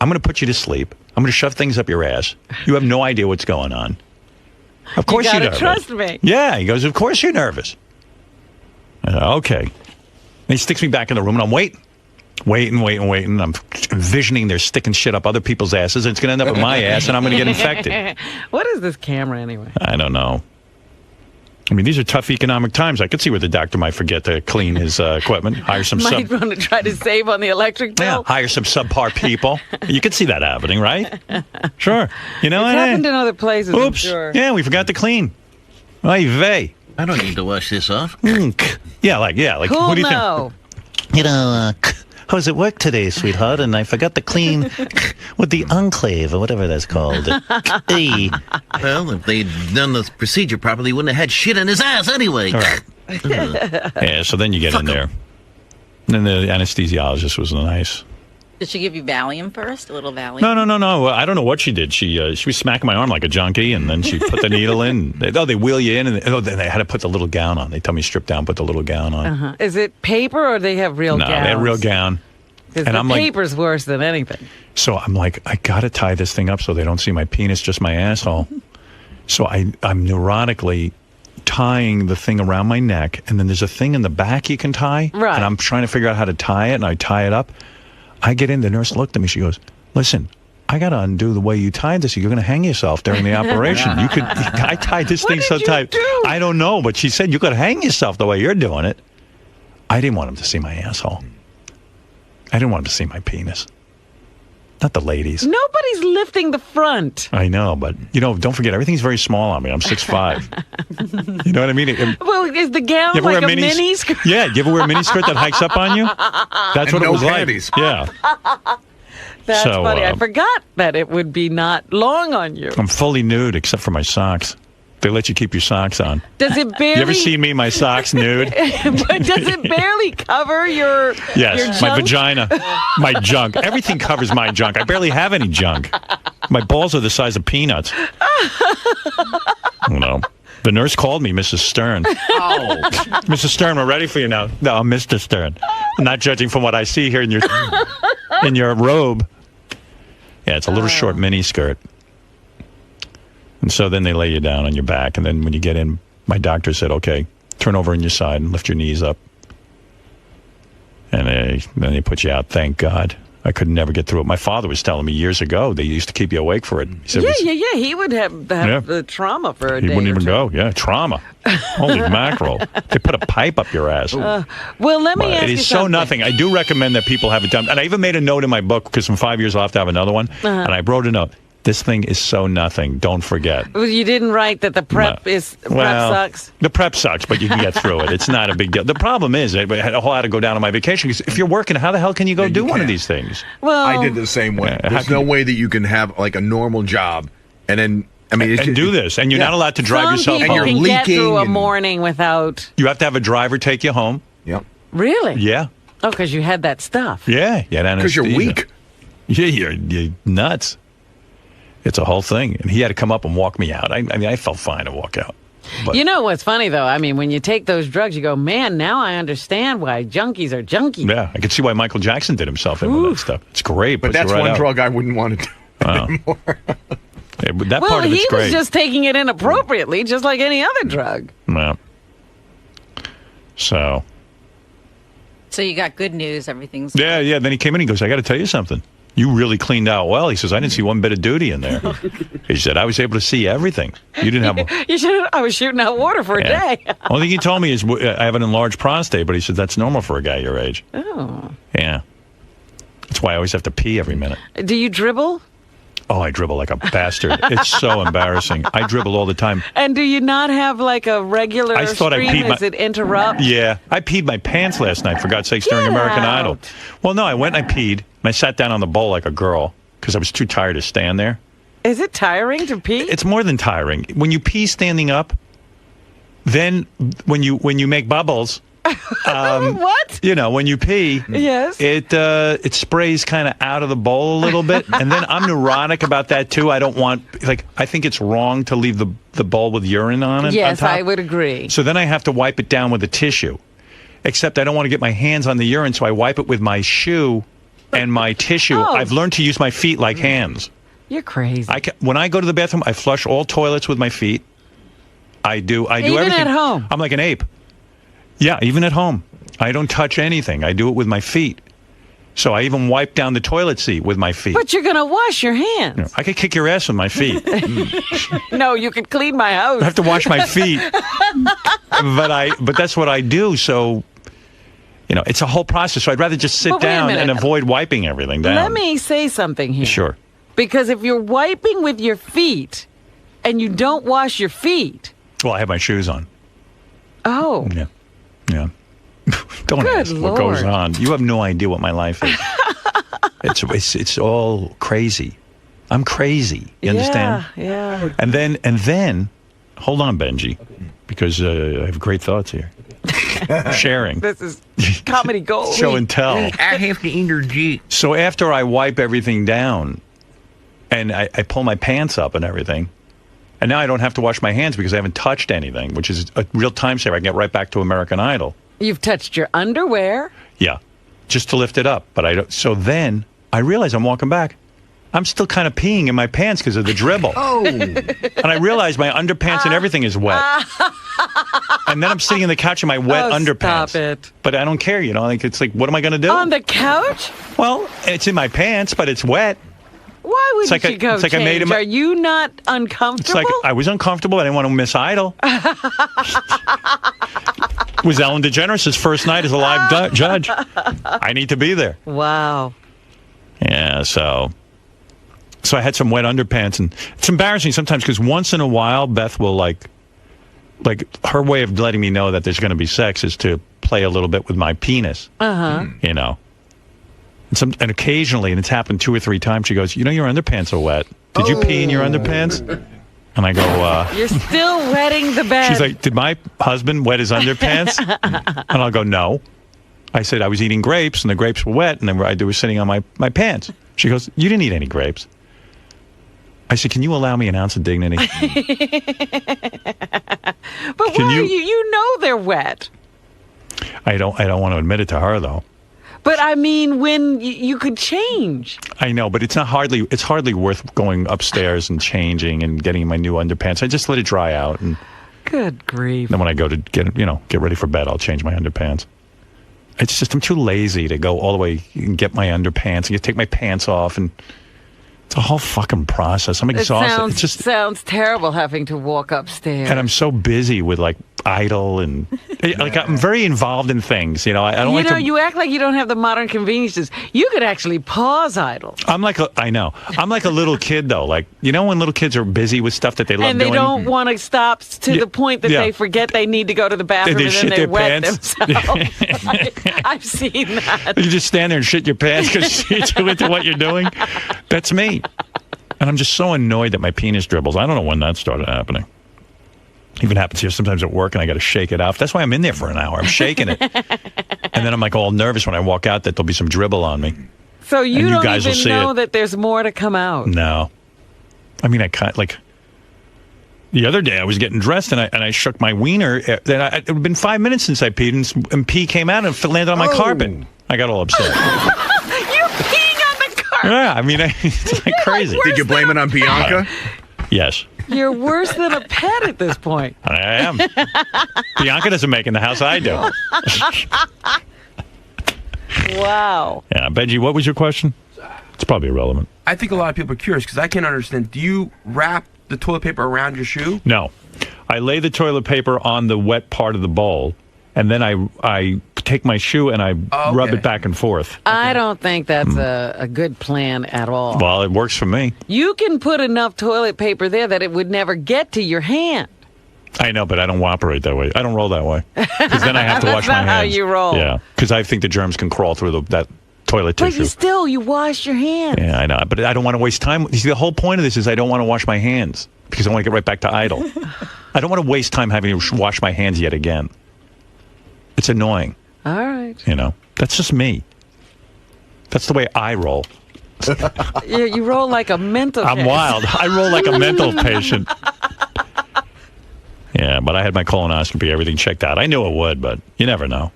I'm going to put you to sleep. I'm going to shove things up your ass. You have no idea what's going on. Of course you're nervous. Trust me. Yeah, he goes, of course you're nervous. Okay. And he sticks me back in the room, and I'm waiting. I'm envisioning they're sticking shit up other people's asses, and it's going to end up in my ass, and I'm going to get infected. What is this camera anyway? I don't know. I mean, these are tough economic times. I could see where the doctor might forget to clean his equipment, hire some Might want to try to save on the electric bill. hire some subpar people. You could see that happening, right? Sure. It's happened in other places, Oops. I'm sure. Yeah, we forgot to clean. Oy vey. I don't need to wash this off. Yeah, like Cool, what do you no. You know, I was at work today, sweetheart, and I forgot to clean with the enclave or whatever that's called. Hey. Well, if they'd done the procedure properly, he wouldn't have had shit in his ass anyway. All right. Yeah, so then you get in there. And then the anesthesiologist was nice. Did she give you Valium first? A little Valium? No. I don't know what she did. She was smacking my arm like a junkie, and then she put the needle in. They wheel you in, and then they had to put the little gown on. They tell me strip down, put the little gown on. Uh-huh. Is it paper or they have real No, gowns? they had real gown. Because And the I'm like, paper's worse than anything. so I'm like, I gotta tie this thing up so they don't see my penis, just my asshole. So I'm neurotically tying the thing around my neck, and then there's a thing in the back you can tie. Right. And I'm trying to figure out how to tie it, and I tie it up. I get in, the nurse looked at me, she goes, listen, I got to undo the way you tied this. You're going to hang yourself during the operation. I tied this thing so tight. I don't know, but she said you could hang yourself the way you're doing it. I didn't want him to see my asshole. I didn't want him to see my penis. Not the ladies. Nobody's lifting the front. I know, but, don't forget, everything's very small on me. I'm 6'5". You know what I mean? Well, is the gown You ever like wear a mini skirt? Yeah, you ever wear a mini skirt that hikes up on you? That's And what it no was panties. like. Yeah. That's So, funny. I forgot that it would be not long on you. I'm fully nude except for my socks. They let you keep your socks on. Does it barely... You ever seen me in my socks nude? But does it barely cover your Yes, your my junk? vagina, my junk. Everything covers my junk. I barely have any junk. My balls are the size of peanuts. No. The nurse called me Mrs. Stern. Oh. Mrs. Stern, we're ready for you now. No, I'm Mr. Stern. I'm not judging from what I see here in your robe. Yeah, it's a little short mini skirt. And so then they lay you down on your back, and then when you get in, my doctor said, okay, turn over on your side and lift your knees up. And then they put you out, thank God. I could never get through it. My father was telling me years ago they used to keep you awake for it. He said, Yeah. He would have the trauma for a he day wouldn't or even two. go. Yeah, trauma. Holy mackerel. They put a pipe up your ass. Well, let me ask It you is so something. nothing. I do recommend that people have it done. And I even made a note in my book, because in 5 years I'll have to have another one. Uh-huh. And I wrote a note. This thing is so nothing. Don't forget. Well, you didn't write that the prep sucks. The prep sucks, but you can get through it. It's not a big deal. The problem is, I had to go down on my vacation, because if you're working, how the hell can you go do one of these things? Well, I did the same way. There's no way that you can have like a normal job and then and do this, and you're not allowed to drive yourself Some home. people can get through a morning without... You have to have a driver take you home. Yep. Really? Yeah. Oh, because you had that stuff. Yeah. Because you're weak. Yeah, you're nuts. It's a whole thing. And he had to come up and walk me out. I mean, I felt fine to walk out. But You know what's funny, though? I mean, when you take those drugs, you go, man, now I understand why junkies are junkies. yeah, I could see why Michael Jackson did himself in with that stuff. It's great. But puts you that's right one out. drug I wouldn't want to do anymore. Yeah, but that Well, part of he it's great. was just taking it inappropriately, just like any other drug. Yeah. So, So you got good news. Everything's... yeah. Then he came in and he goes, I got to tell you something. You really cleaned out well. He says, I didn't see one bit of duty in there. He said, I was able to see everything. You didn't have... You should. I was shooting out water for a Yeah. day. Only thing he told me is I have an enlarged prostate, but he said that's normal for a guy your age. Oh. Yeah. That's why I always have to pee every minute. Do you dribble? Oh, I dribble like a bastard. It's so embarrassing. I dribble all the time. And do you not have like a regular I thought I stream? peed my- Does it interrupt? Yeah. I peed my pants last night, for God's sakes, during American Idol. Well, no, I went and I peed. And I sat down on the bowl like a girl because I was too tired to stand there. Is it tiring to pee? It's more than tiring. When you pee standing up, then when you make bubbles... what? You know, when you pee, yes, it sprays kind of out of the bowl a little bit, and then I'm neurotic about that too. I don't want I think it's wrong to leave the bowl with urine on it. Yes, on top. I would agree. So then I have to wipe it down with a tissue. Except I don't want to get my hands on the urine, so I wipe it with my shoe and my tissue. Oh. I've learned to use my feet like hands. You're crazy. When I go to the bathroom, I flush all toilets with my feet. I do Even everything. at home? I'm like an ape. Yeah, even at home. I don't touch anything. I do it with my feet. So I even wipe down the toilet seat with my feet. But you're going to wash your hands. You know, I could kick your ass with my feet. No, you could clean my house. I have to wash my feet. But that's what I do. So, you know, it's a whole process. So I'd rather just sit But wait a down minute. and avoid wiping everything down. Let me say something here. Sure. Because if you're wiping with your feet and you don't wash your feet. Well, I have my shoes on. Oh. Yeah. Yeah. Don't Good ask what goes Lord. on. You have no idea what my life is. it's all crazy. I'm crazy. You understand? Yeah. And then, hold on, Benji, because I have great thoughts here. Sharing. This is comedy gold. Show and tell. I have to interject. So after I wipe everything down, and I pull my pants up and everything, and now I don't have to wash my hands because I haven't touched anything, which is a real time saver. I can get right back to American Idol. You've touched your underwear. Yeah, just to lift it up. But I don't. So then I realize I'm walking back. I'm still kind of peeing in my pants because of the dribble. Oh. And I realize my underpants and everything is wet. And then I'm sitting on the couch in my wet underpants. Stop it. But I don't care, you know. Like, it's like, what am I going to do? On the couch? Well, it's in my pants, but it's wet. Why would It's like you go it's like I made change? him. Are you not uncomfortable? It's like I was uncomfortable. I didn't want to miss Idol. It was Ellen DeGeneres' first night as a live judge. I need to be there. Wow. Yeah, so I had some wet underpants, and it's embarrassing sometimes because once in a while Beth will like her way of letting me know that there's going to be sex is to play a little bit with my penis. You know. And occasionally, and it's happened 2 or 3 times, she goes, "You know, your underpants are wet. Did you pee in your underpants?" And I go, You're still wetting the bed. She's like, "Did my husband wet his underpants?" And I'll go, "No." I said, "I was eating grapes, and the grapes were wet, and then they were sitting on my pants." She goes, "You didn't eat any grapes." I said, "Can you allow me an ounce of dignity?" But why you know they're wet. I don't want to admit it to her, though. But I mean, when you could change. I know, but it's hardly worth going upstairs and changing and getting my new underpants. I just let it dry out, and Good grief. then when I go to get ready for bed, I'll change my underpants. It's just I'm too lazy to go all the way and get my underpants and take my pants off, and it's a whole fucking process. I'm exhausted. Sounds terrible having to walk upstairs. And I'm so busy with like Idol and like I'm very involved in things. You know, I don't like to. You act like you don't have the modern conveniences. You could actually pause Idol. I know. I'm like a little kid though. Like, you know when little kids are busy with stuff that they love And they doing? don't want to stop to the point that they forget they need to go to the bathroom They and shit then they their wet pants. themselves. I've seen that. You just stand there and shit your pants because you're too into what you're doing. That's me. And I'm just so annoyed that my penis dribbles. I don't know when that started happening. Even happens here sometimes at work, and I got to shake it off. That's why I'm in there for an hour. I'm shaking it. And then I'm like all nervous when I walk out that there'll be some dribble on me. So you don't guys will even see know it. that there's more to come out. No. I mean, I can't, like, the other day I was getting dressed and I shook my wiener. It had been 5 minutes since I peed, and pee came out and landed on my carpet. I got all upset. You're peeing on the carpet. Yeah, I mean, it's like crazy. Did you blame it on Bianca? Yes. You're worse than a pet at this point. I am. Bianca doesn't make in the house, I do. Wow. Yeah, Benji, what was your question? It's probably irrelevant. I think a lot of people are curious because I can't understand. Do you wrap the toilet paper around your shoe? No. I lay the toilet paper on the wet part of the bowl, and then I take my shoe and I rub it back and forth. I don't think that's a good plan at all. Well, it works for me. You can put enough toilet paper there that it would never get to your hand. I know, but I don't operate that way. I don't roll that way. Because then I have to wash my hands. That's not how you roll. Yeah, because I think the germs can crawl through that toilet But tissue. you wash your hands. Yeah, I know. But I don't want to waste time. You see, the whole point of this is I don't want to wash my hands because I want to get right back to idle. I don't want to waste time having to wash my hands yet again. It's annoying. All right. You know, that's just me. That's the way I roll. You roll like a mental I'm case. wild. I roll like a mental patient. Yeah, but I had my colonoscopy, everything checked out. I knew it would, but you never know.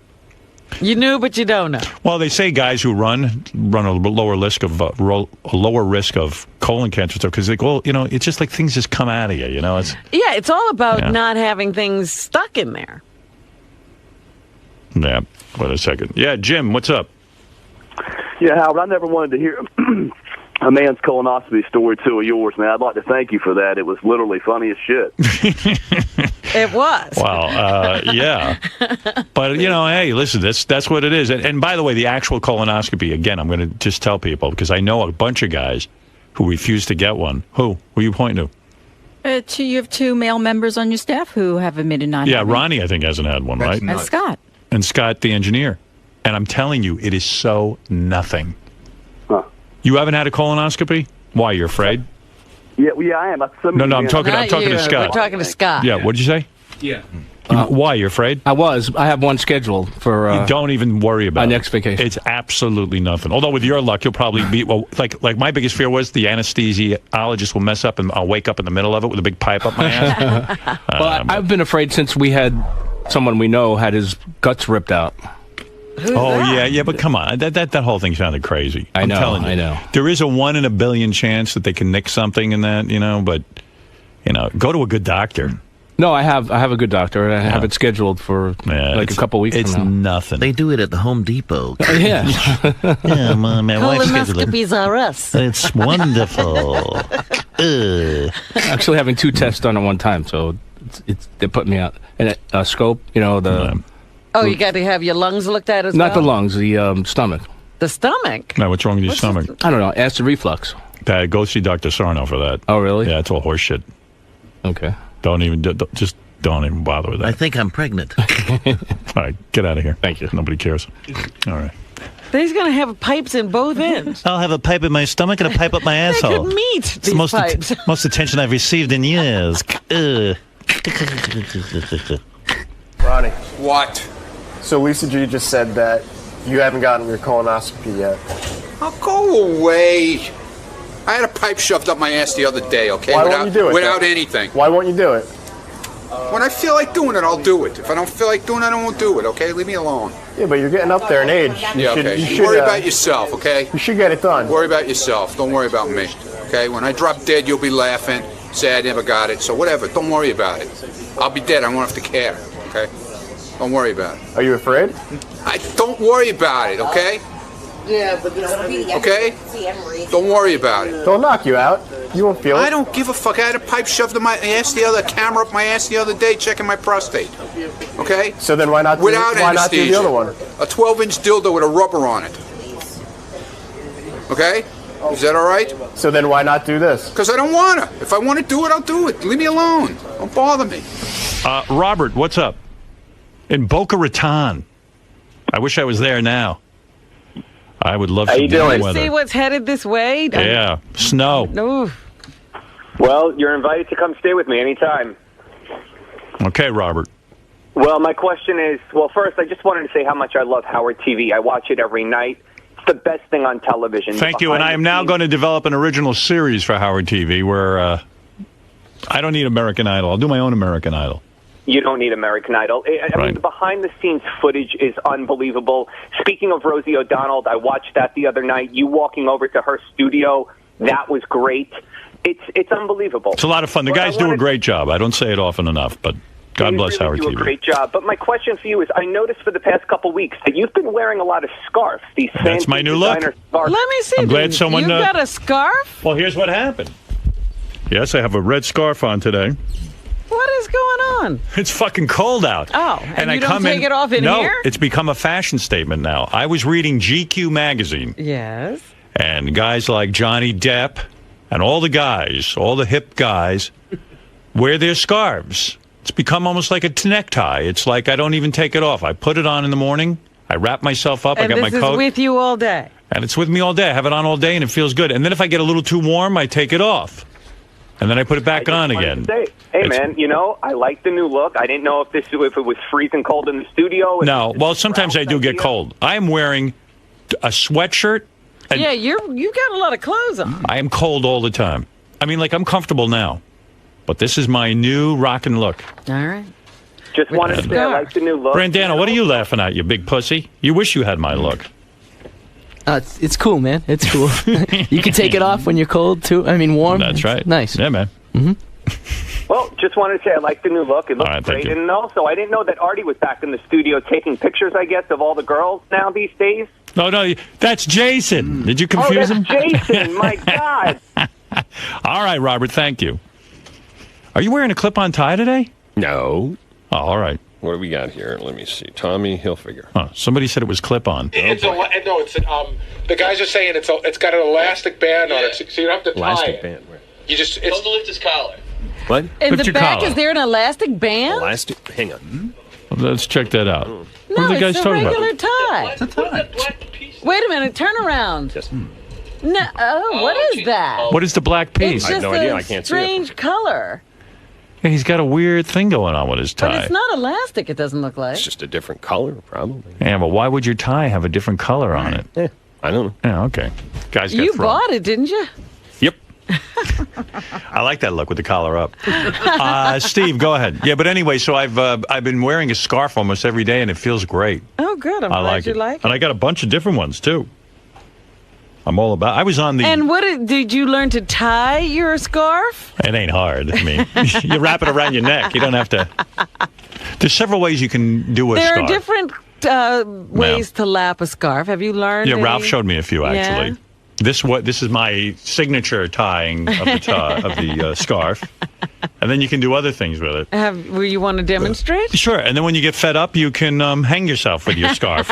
You knew, but you don't know. Well, they say guys who run a lower risk of colon cancer stuff because it's just like things just come out of you. You know, it's all about not having things stuck in there. Yeah. Wait a second. Yeah, Jim, what's up? Yeah, Howard, I never wanted to hear a man's colonoscopy story two of yours, man. I'd like to thank you for that. It was literally funny as shit. It was. Well, yeah. But, hey, listen, that's what it is. And by the way, the actual colonoscopy, again, I'm going to just tell people, because I know a bunch of guys who refuse to get one. Who are you pointing to? You have 2 male members on your staff who have admitted not Yeah, having. Ronnie, I think, hasn't had one, right? And Scott. And Scott, the engineer. And I'm telling you, it is so nothing. Huh. You haven't had a colonoscopy? Why, you're afraid? Yeah, I am. No, I'm talking to Scott. We're talking to Scott. Yeah, what'd you say? Yeah. Why, you're afraid? I have one scheduled for... you don't even worry about my it. next vacation. It's absolutely nothing. Although with your luck, you'll probably be... Well, like my biggest fear was the anesthesiologist will mess up and I'll wake up in the middle of it with a big pipe up my ass. Well, I've been afraid since we had someone we know had his guts ripped out. Yeah, but come on. That whole thing sounded crazy. I'm telling you. I know. There is a 1 in a billion chance that they can nick something in that, but, go to a good doctor. No, I have a good doctor, and I have it scheduled for a couple weeks from now. It's nothing. They do it at the Home Depot. Yeah. Yeah, my wife's scheduled. Colonoscopies are us. It's wonderful. Actually having 2 tests done at one time, so they put me out. And a scope, the... Oh, you got to have your lungs looked at as well? Not the lungs, the stomach. The stomach? No, what's wrong with your stomach? I don't know. Acid reflux. Go see Dr. Sarno for that. Oh, really? Yeah, it's all horse shit. Okay. Don't even bother with that. I think I'm pregnant. All right, get out of here. Thank you. Nobody cares. All right. He's going to have pipes in both ends. I'll have a pipe in my stomach and a pipe up my asshole. They could meet It's these the pipes. most attention I've received in years. Ronnie. What? So Lisa G just said that you haven't gotten your colonoscopy yet. Oh, go away. I had a pipe shoved up my ass the other day, okay? Why won't you do it? Without anything. Why won't you do it? When I feel like doing it, I'll do it. If I don't feel like doing it, I won't do it, okay? Leave me alone. Yeah, but you're getting up there in age. Yeah, okay. You worry about yourself, okay? You should get it done. Worry about yourself. Don't worry about me, okay? When I drop dead, you'll be laughing, say I never got it. So whatever, don't worry about it. I'll be dead. I won't have to care, okay? Don't worry about it. Are you afraid? Don't worry about it, okay? Yeah, but Okay? Don't worry about it. They'll knock you out. You won't feel it. I don't give a fuck. I had a pipe shoved in my ass camera up my ass the other day checking my prostate. Okay? So then why not do the other one? A 12-inch dildo with a rubber on it. Okay? Is that all right? So then why not do this? Because I don't want to. If I want to do it, I'll do it. Leave me alone. Don't bother me. Robert, what's up? In Boca Raton. I wish I was there now. I would love to do weather. See what's headed this way? Yeah, snow. No. Well, you're invited to come stay with me anytime. Okay, Robert. Well, my question is, first, I just wanted to say how much I love Howard TV. I watch it every night. It's the best thing on television. Thank you, and I am now going to develop an original series for Howard TV where I don't need American Idol. I'll do my own American Idol. You don't need American Idol. I mean, the behind-the-scenes footage is unbelievable. Speaking of Rosie O'Donnell, I watched that the other night. You walking over to her studio, that was great. It's unbelievable. It's a lot of fun. The guys do a great job. I don't say it often enough, but God bless Howard TV. They do a great job. But my question for you is, I noticed for the past couple weeks that you've been wearing a lot of scarves. That's my new look. Let me see. I'm glad someone... You got a scarf? Well, here's what happened. Yes, I have a red scarf on today. What is What's going on? It's fucking cold out. Oh, and you don't take it off in no, here? It's become a fashion statement now. I was reading GQ magazine. Yes. And guys like Johnny Depp and all the guys, all the hip guys, wear their scarves. It's become almost like a necktie. It's like I don't even take it off. I put it on in the morning. I wrap myself up. And I got my this coat. is with you all day. And it's with me all day. I have it on all day, and it feels good. And then if I get a little too warm, I take it off. And then I put it back on again. Hey, man, I like the new look. I didn't know if it was freezing cold in the studio. No, well, sometimes I do get cold. I am wearing a sweatshirt. And Yeah, you got a lot of clothes on. I am cold all the time. I mean, like, I'm comfortable now. But this is my new rockin' look. All right. Just wanted to say I like the new look. Brandana, what are you laughing at, you big pussy? You wish you had my look. It's cool, man. It's cool. You can take it off when you're cold, too. I mean, warm. That's right. Nice. Yeah, man. Well, just wanted to say I like the new look. It looks All right, thank great. you. And also, I didn't know that Artie was back in the studio taking pictures, I guess, of all the girls now these days. No, that's Jason. Did you confuse him? Jason, my God. All right, Robert, thank you. Are you wearing a clip-on tie today? No. Oh, all right. What do we got here? Let me see. Tommy Hilfiger. Huh, somebody said it was clip-on. The guys are saying it's got an elastic band on it, so you don't have to tie Elastic it. band. Right. You just Told to lift his collar. What? In Lift the your back, collar. is there an elastic band? Elastic. Hang on. Let's check that out. No, What are the guys it's a talking regular about? tie. It's a tie. Wait a minute, turn around. No, what is that? What is the black piece? It's just a strange color. Yeah, he's got a weird thing going on with his tie. But it's not elastic, it doesn't look like. It's just a different color, probably. Yeah, but why would your tie have a different color on it? I don't know. Yeah, okay. Guys get You thrown. bought it, didn't you? Yep. I like that look with the collar up. Steve, go ahead. Yeah, but anyway, so I've been wearing a scarf almost every day, and it feels great. Oh, good. I'm I glad like you it. like it. And I got a bunch of different ones, too. I'm all about I was on the... And did you learn to tie your scarf? It ain't hard. I mean, you wrap it around your neck. You don't have to... There's several ways you can do a There scarf. are different ways to lap a scarf. Have you learned? Yeah, Ralph any? showed me a few, actually. Yeah? This is my signature tying of the scarf. And then you can do other things with it. Will you want to demonstrate? Sure. And then when you get fed up, you can hang yourself with your scarf.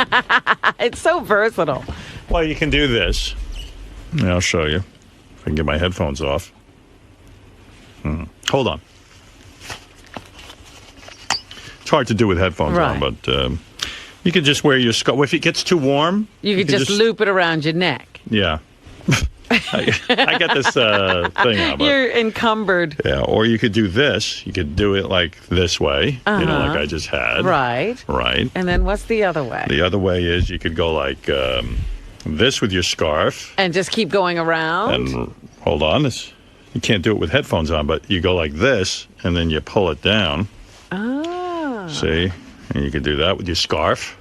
It's so versatile. Well, you can do this. Yeah, I'll show you. If I can get my headphones off. Hold on. It's hard to do with headphones on, but you can just wear your scarf. If it gets too warm, You could just loop it around your neck. Yeah. I got this thing on. But, You're encumbered. yeah, or you could do this. You could do it like this way, like I just had. Right. Right. And then what's the other way? The other way is you could go like this with your scarf. And just keep going around? And hold on, you can't do it with headphones on, but you go like this, and then you pull it down. Oh. See? And you can do that with your scarf.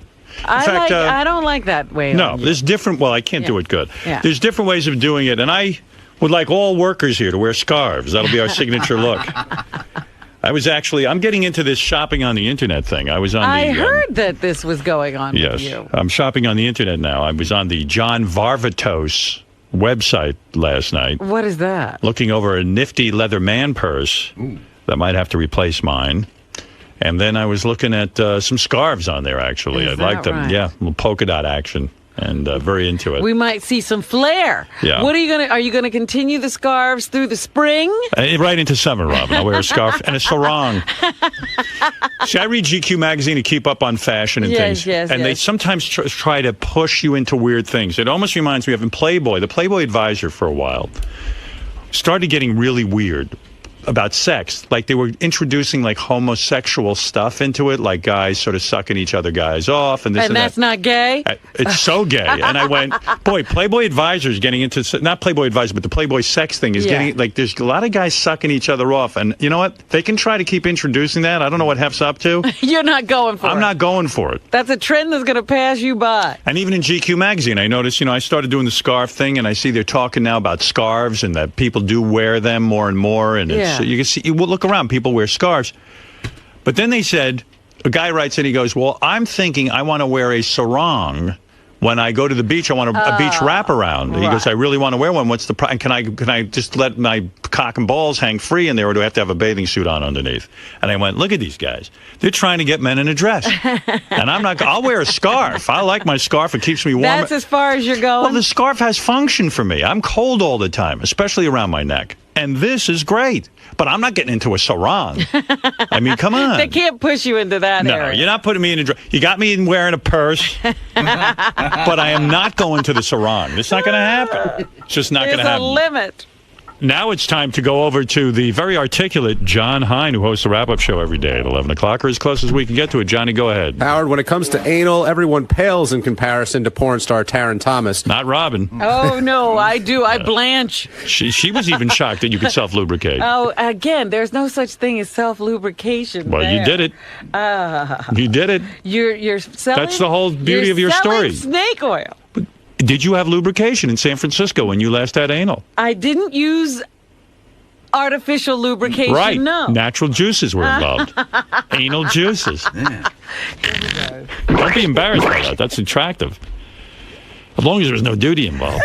I don't like that way. No, there's different... Well, I can't do it good. Yeah. There's different ways of doing it, and I would like all workers here to wear scarves. That'll be our signature look. I'm getting into this shopping on the internet thing. I heard that this was going on yes, with you. I'm shopping on the internet now. I was on the John Varvatos website last night. What is that? Looking over a nifty leather man purse that might have to replace mine. And then I was looking at some scarves on there, actually. I like them. right? Yeah, a little polka dot action. And very into it. We might see some flair. Yeah. Are you gonna continue the scarves through the spring? Right into summer, Robin. I'll wear a scarf and a sarong. See, I read GQ magazine to keep up on fashion and things. And they sometimes try to push you into weird things. It almost reminds me of in Playboy. The Playboy advisor for a while started getting really weird about sex. Like they were introducing like homosexual stuff into it, like guys sort of sucking each other guys off. And that's not gay? It's so gay. And I went, boy, Playboy Advisor is getting into, not Playboy Advisor, but the Playboy sex thing is getting, like there's a lot of guys sucking each other off. And you know what? They can try to keep introducing that. I don't know what Hef's up to. You're not going for it. I'm not going for it. That's a trend that's going to pass you by. And even in GQ magazine, I noticed, I started doing the scarf thing, and I see they're talking now about scarves and that people do wear them more and more. And it's, you can see, you look around, people wear scarves. But then they said, a guy writes in, he goes, well, I'm thinking I want to wear a sarong when I go to the beach, I want a beach wraparound. He goes, I really want to wear one. What's the price? Can I just let my cock and balls hang free in there, or do I have to have a bathing suit on underneath? And I went, look at these guys. They're trying to get men in a dress. And I'm not, I'll wear a scarf. I like my scarf. It keeps me warm. That's as far as you're going? Well, the scarf has function for me. I'm cold all the time, especially around my neck. And this is great. But I'm not getting into a sarong. I mean, come on. They can't push you into that No, area. you're not putting me in a dress. You got me in wearing a purse. But I am not going to the sarong. It's not going to happen. It's just not going to happen. There's a limit. Now it's time to go over to the very articulate John Hine, who hosts the wrap-up show every day at 11 o'clock, or as close as we can get to it. Johnny, go ahead. Howard, when it comes to anal, everyone pales in comparison to porn star Taryn Thomas. Not Robin. Oh, no, I do. I blanch. She was even shocked that you could self-lubricate. Oh, again, there's no such thing as self-lubrication. Well, you did it. You did it. You're selling. That's the whole beauty of your selling story. Snake oil. Did you have lubrication in San Francisco when you last had anal? I didn't use artificial lubrication. Right. No. Natural juices were involved. Anal juices. Yeah. Don't be embarrassed by that. That's attractive. As long as there's no duty involved.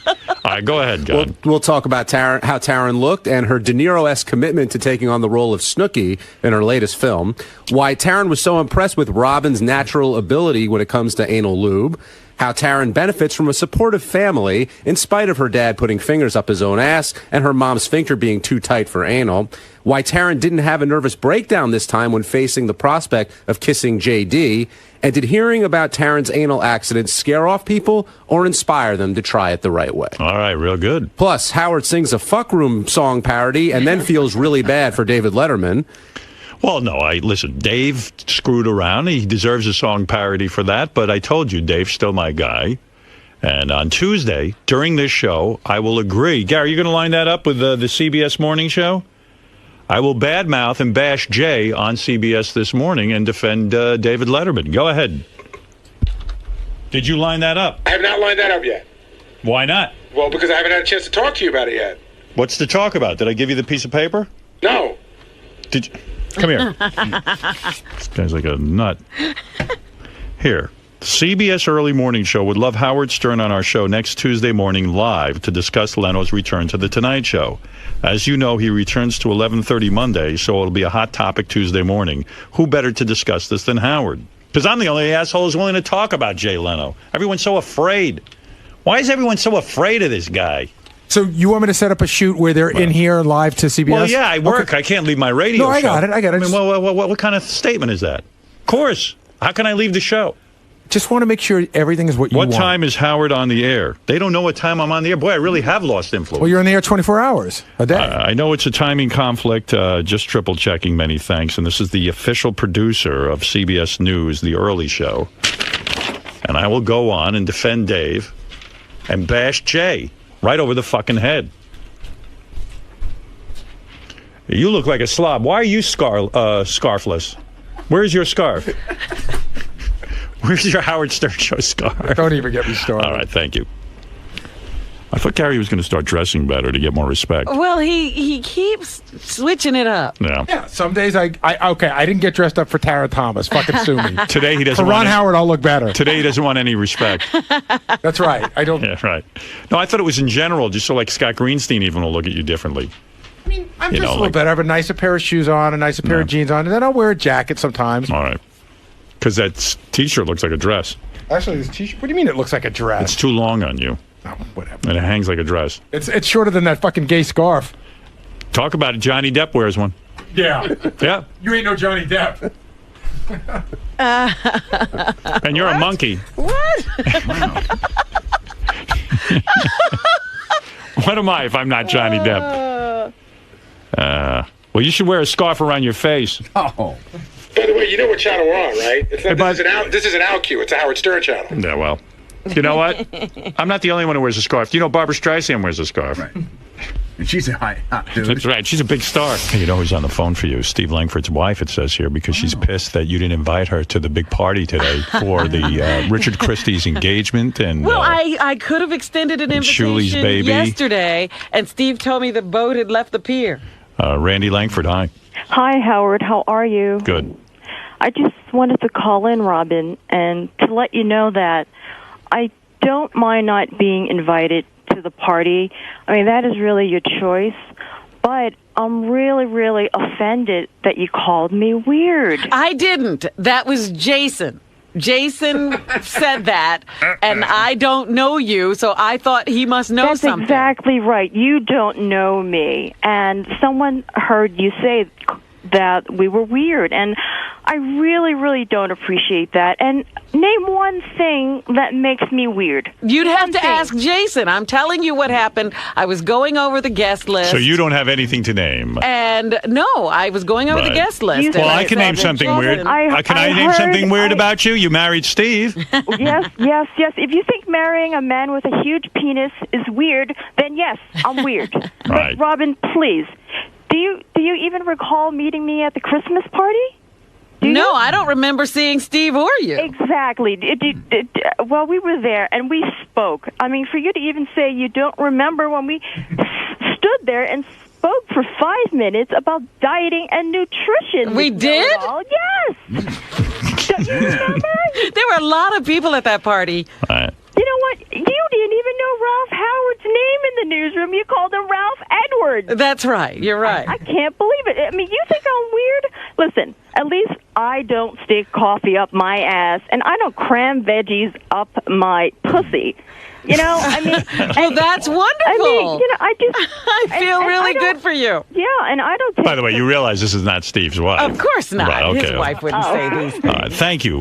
All right, go ahead, God. We'll talk about how Taryn looked and her De Niro-esque commitment to taking on the role of Snooki in her latest film. Why Taryn was so impressed with Robin's natural ability when it comes to anal lube. How Taryn benefits from a supportive family in spite of her dad putting fingers up his own ass and her mom's sphincter being too tight for anal. Why Taryn didn't have a nervous breakdown this time when facing the prospect of kissing JD. And did hearing about Taryn's anal accident scare off people or inspire them to try it the right way? All right, real good. Plus, Howard sings a fuck room song parody and then feels really bad for David Letterman. Well, no, listen, Dave screwed around. He deserves a song parody for that, but I told you, Dave's still my guy. And on Tuesday, during this show, I will agree. Gary, you going to line that up with the CBS Morning Show? I will badmouth and bash Jay on CBS This Morning and defend David Letterman. Go ahead. Did you line that up? I have not lined that up yet. Why not? Well, because I haven't had a chance to talk to you about it yet. What's to talk about? Did I give you the piece of paper? No. Did you? Come here. This guy's like a nut. Here. CBS Early Morning Show would love Howard Stern on our show next Tuesday morning live to discuss Leno's return to The Tonight Show. As you know, he returns to 11:30 Monday, so it'll be a hot topic Tuesday morning. Who better to discuss this than Howard? Because I'm the only asshole who's willing to talk about Jay Leno. Everyone's so afraid. Why is everyone so afraid of this guy? So you want me to set up a shoot where they're in here live to CBS? Well, yeah, I work. Okay. I can't leave my radio show. No, I got it. I mean, what kind of statement is that? Of course. How can I leave the show? Just want to make sure everything is what you want. What time is Howard on the air? They don't know what time I'm on the air. Boy, I really have lost influence. Well, you're on the air 24 hours a day. I know it's a timing conflict. Just triple checking. Many thanks. And this is the official producer of CBS News, The Early Show. And I will go on and defend Dave and bash Jay right over the fucking head. You look like a slob. Why are you scarfless? Where's your scarf? Where's your Howard Stern Show scarf? Don't even get me started. All right, thank you. I thought Gary was going to start dressing better to get more respect. Well, he keeps switching it up. Yeah. Some days I didn't get dressed up for Tara Thomas. Fucking sue me. Today he doesn't. For Ron Howard, I'll look better. Today he doesn't want any respect. That's right. I don't. Yeah, right. No, I thought it was in general, just so like Scott Greenstein even will look at you differently. I mean, I'm just a little better. I have a nicer pair of shoes on, a nicer pair of jeans on, and then I'll wear a jacket sometimes. All right. Because that T-shirt looks like a dress. Actually, this T-shirt. What do you mean it looks like a dress? It's too long on you. Oh, whatever. And it hangs like a dress. It's shorter than that fucking gay scarf. Talk about it. Johnny Depp wears one. Yeah. Yeah. You ain't no Johnny Depp. And you're a monkey. What? What am I if I'm not Johnny Depp? Well, you should wear a scarf around your face. Oh. By the way, you know what channel we're on, right? It's not, this is an Out Q. It's a Howard Stern channel. Yeah, well. You know what? I'm not the only one who wears a scarf. You know Barbara Streisand wears a scarf. Right. And she's a hot dude. That's right. She's a big star. You know who's on the phone for you? Steve Langford's wife, it says here, because she's pissed that you didn't invite her to the big party today for the Richard Christie's engagement. And well, I could have extended an invitation baby. yesterday, and Steve told me the boat had left the pier. Randy Langford, hi. Hi, Howard. How are you? Good. I just wanted to call in, Robin, and to let you know that I don't mind not being invited to the party. I mean, that is really your choice. But I'm really, really offended that you called me weird. I didn't. That was Jason. Jason said that, and I don't know you, so I thought he must know something. That's exactly right. You don't know me. And someone heard you say that we were weird, and I really, really don't appreciate that. And name one thing that makes me weird. You'd have to ask Jason. I'm telling you what happened. I was going over the guest list. So you don't have anything to name? And no, I was going over the guest list. Well, I can name something weird. Can I name something weird about you? You married Steve. Yes. If you think marrying a man with a huge penis is weird, then yes, I'm weird. Right. But Robin, please, do you even recall meeting me at the Christmas party? No, I don't remember seeing Steve or you. Exactly. Well, we were there, and we spoke. I mean, for you to even say you don't remember when we stood there and spoke for 5 minutes about dieting and nutrition. We did? Yes. Don't you remember? There were a lot of people at that party. Right. You know what? You didn't even know Ralph Howard's name in the newsroom. You called him Ralph Edwards. That's right. You're right. I can't believe it. I mean, you think I'm weird? Listen, at least I don't stick coffee up my ass, and I don't cram veggies up my pussy. You know, I mean... Well, that's wonderful. I mean, you know, I feel really good for you. Yeah, and I don't take... By the way, you realize this is not Steve's wife. Of course not. Right, okay. His wife wouldn't say these things. All right, thank you.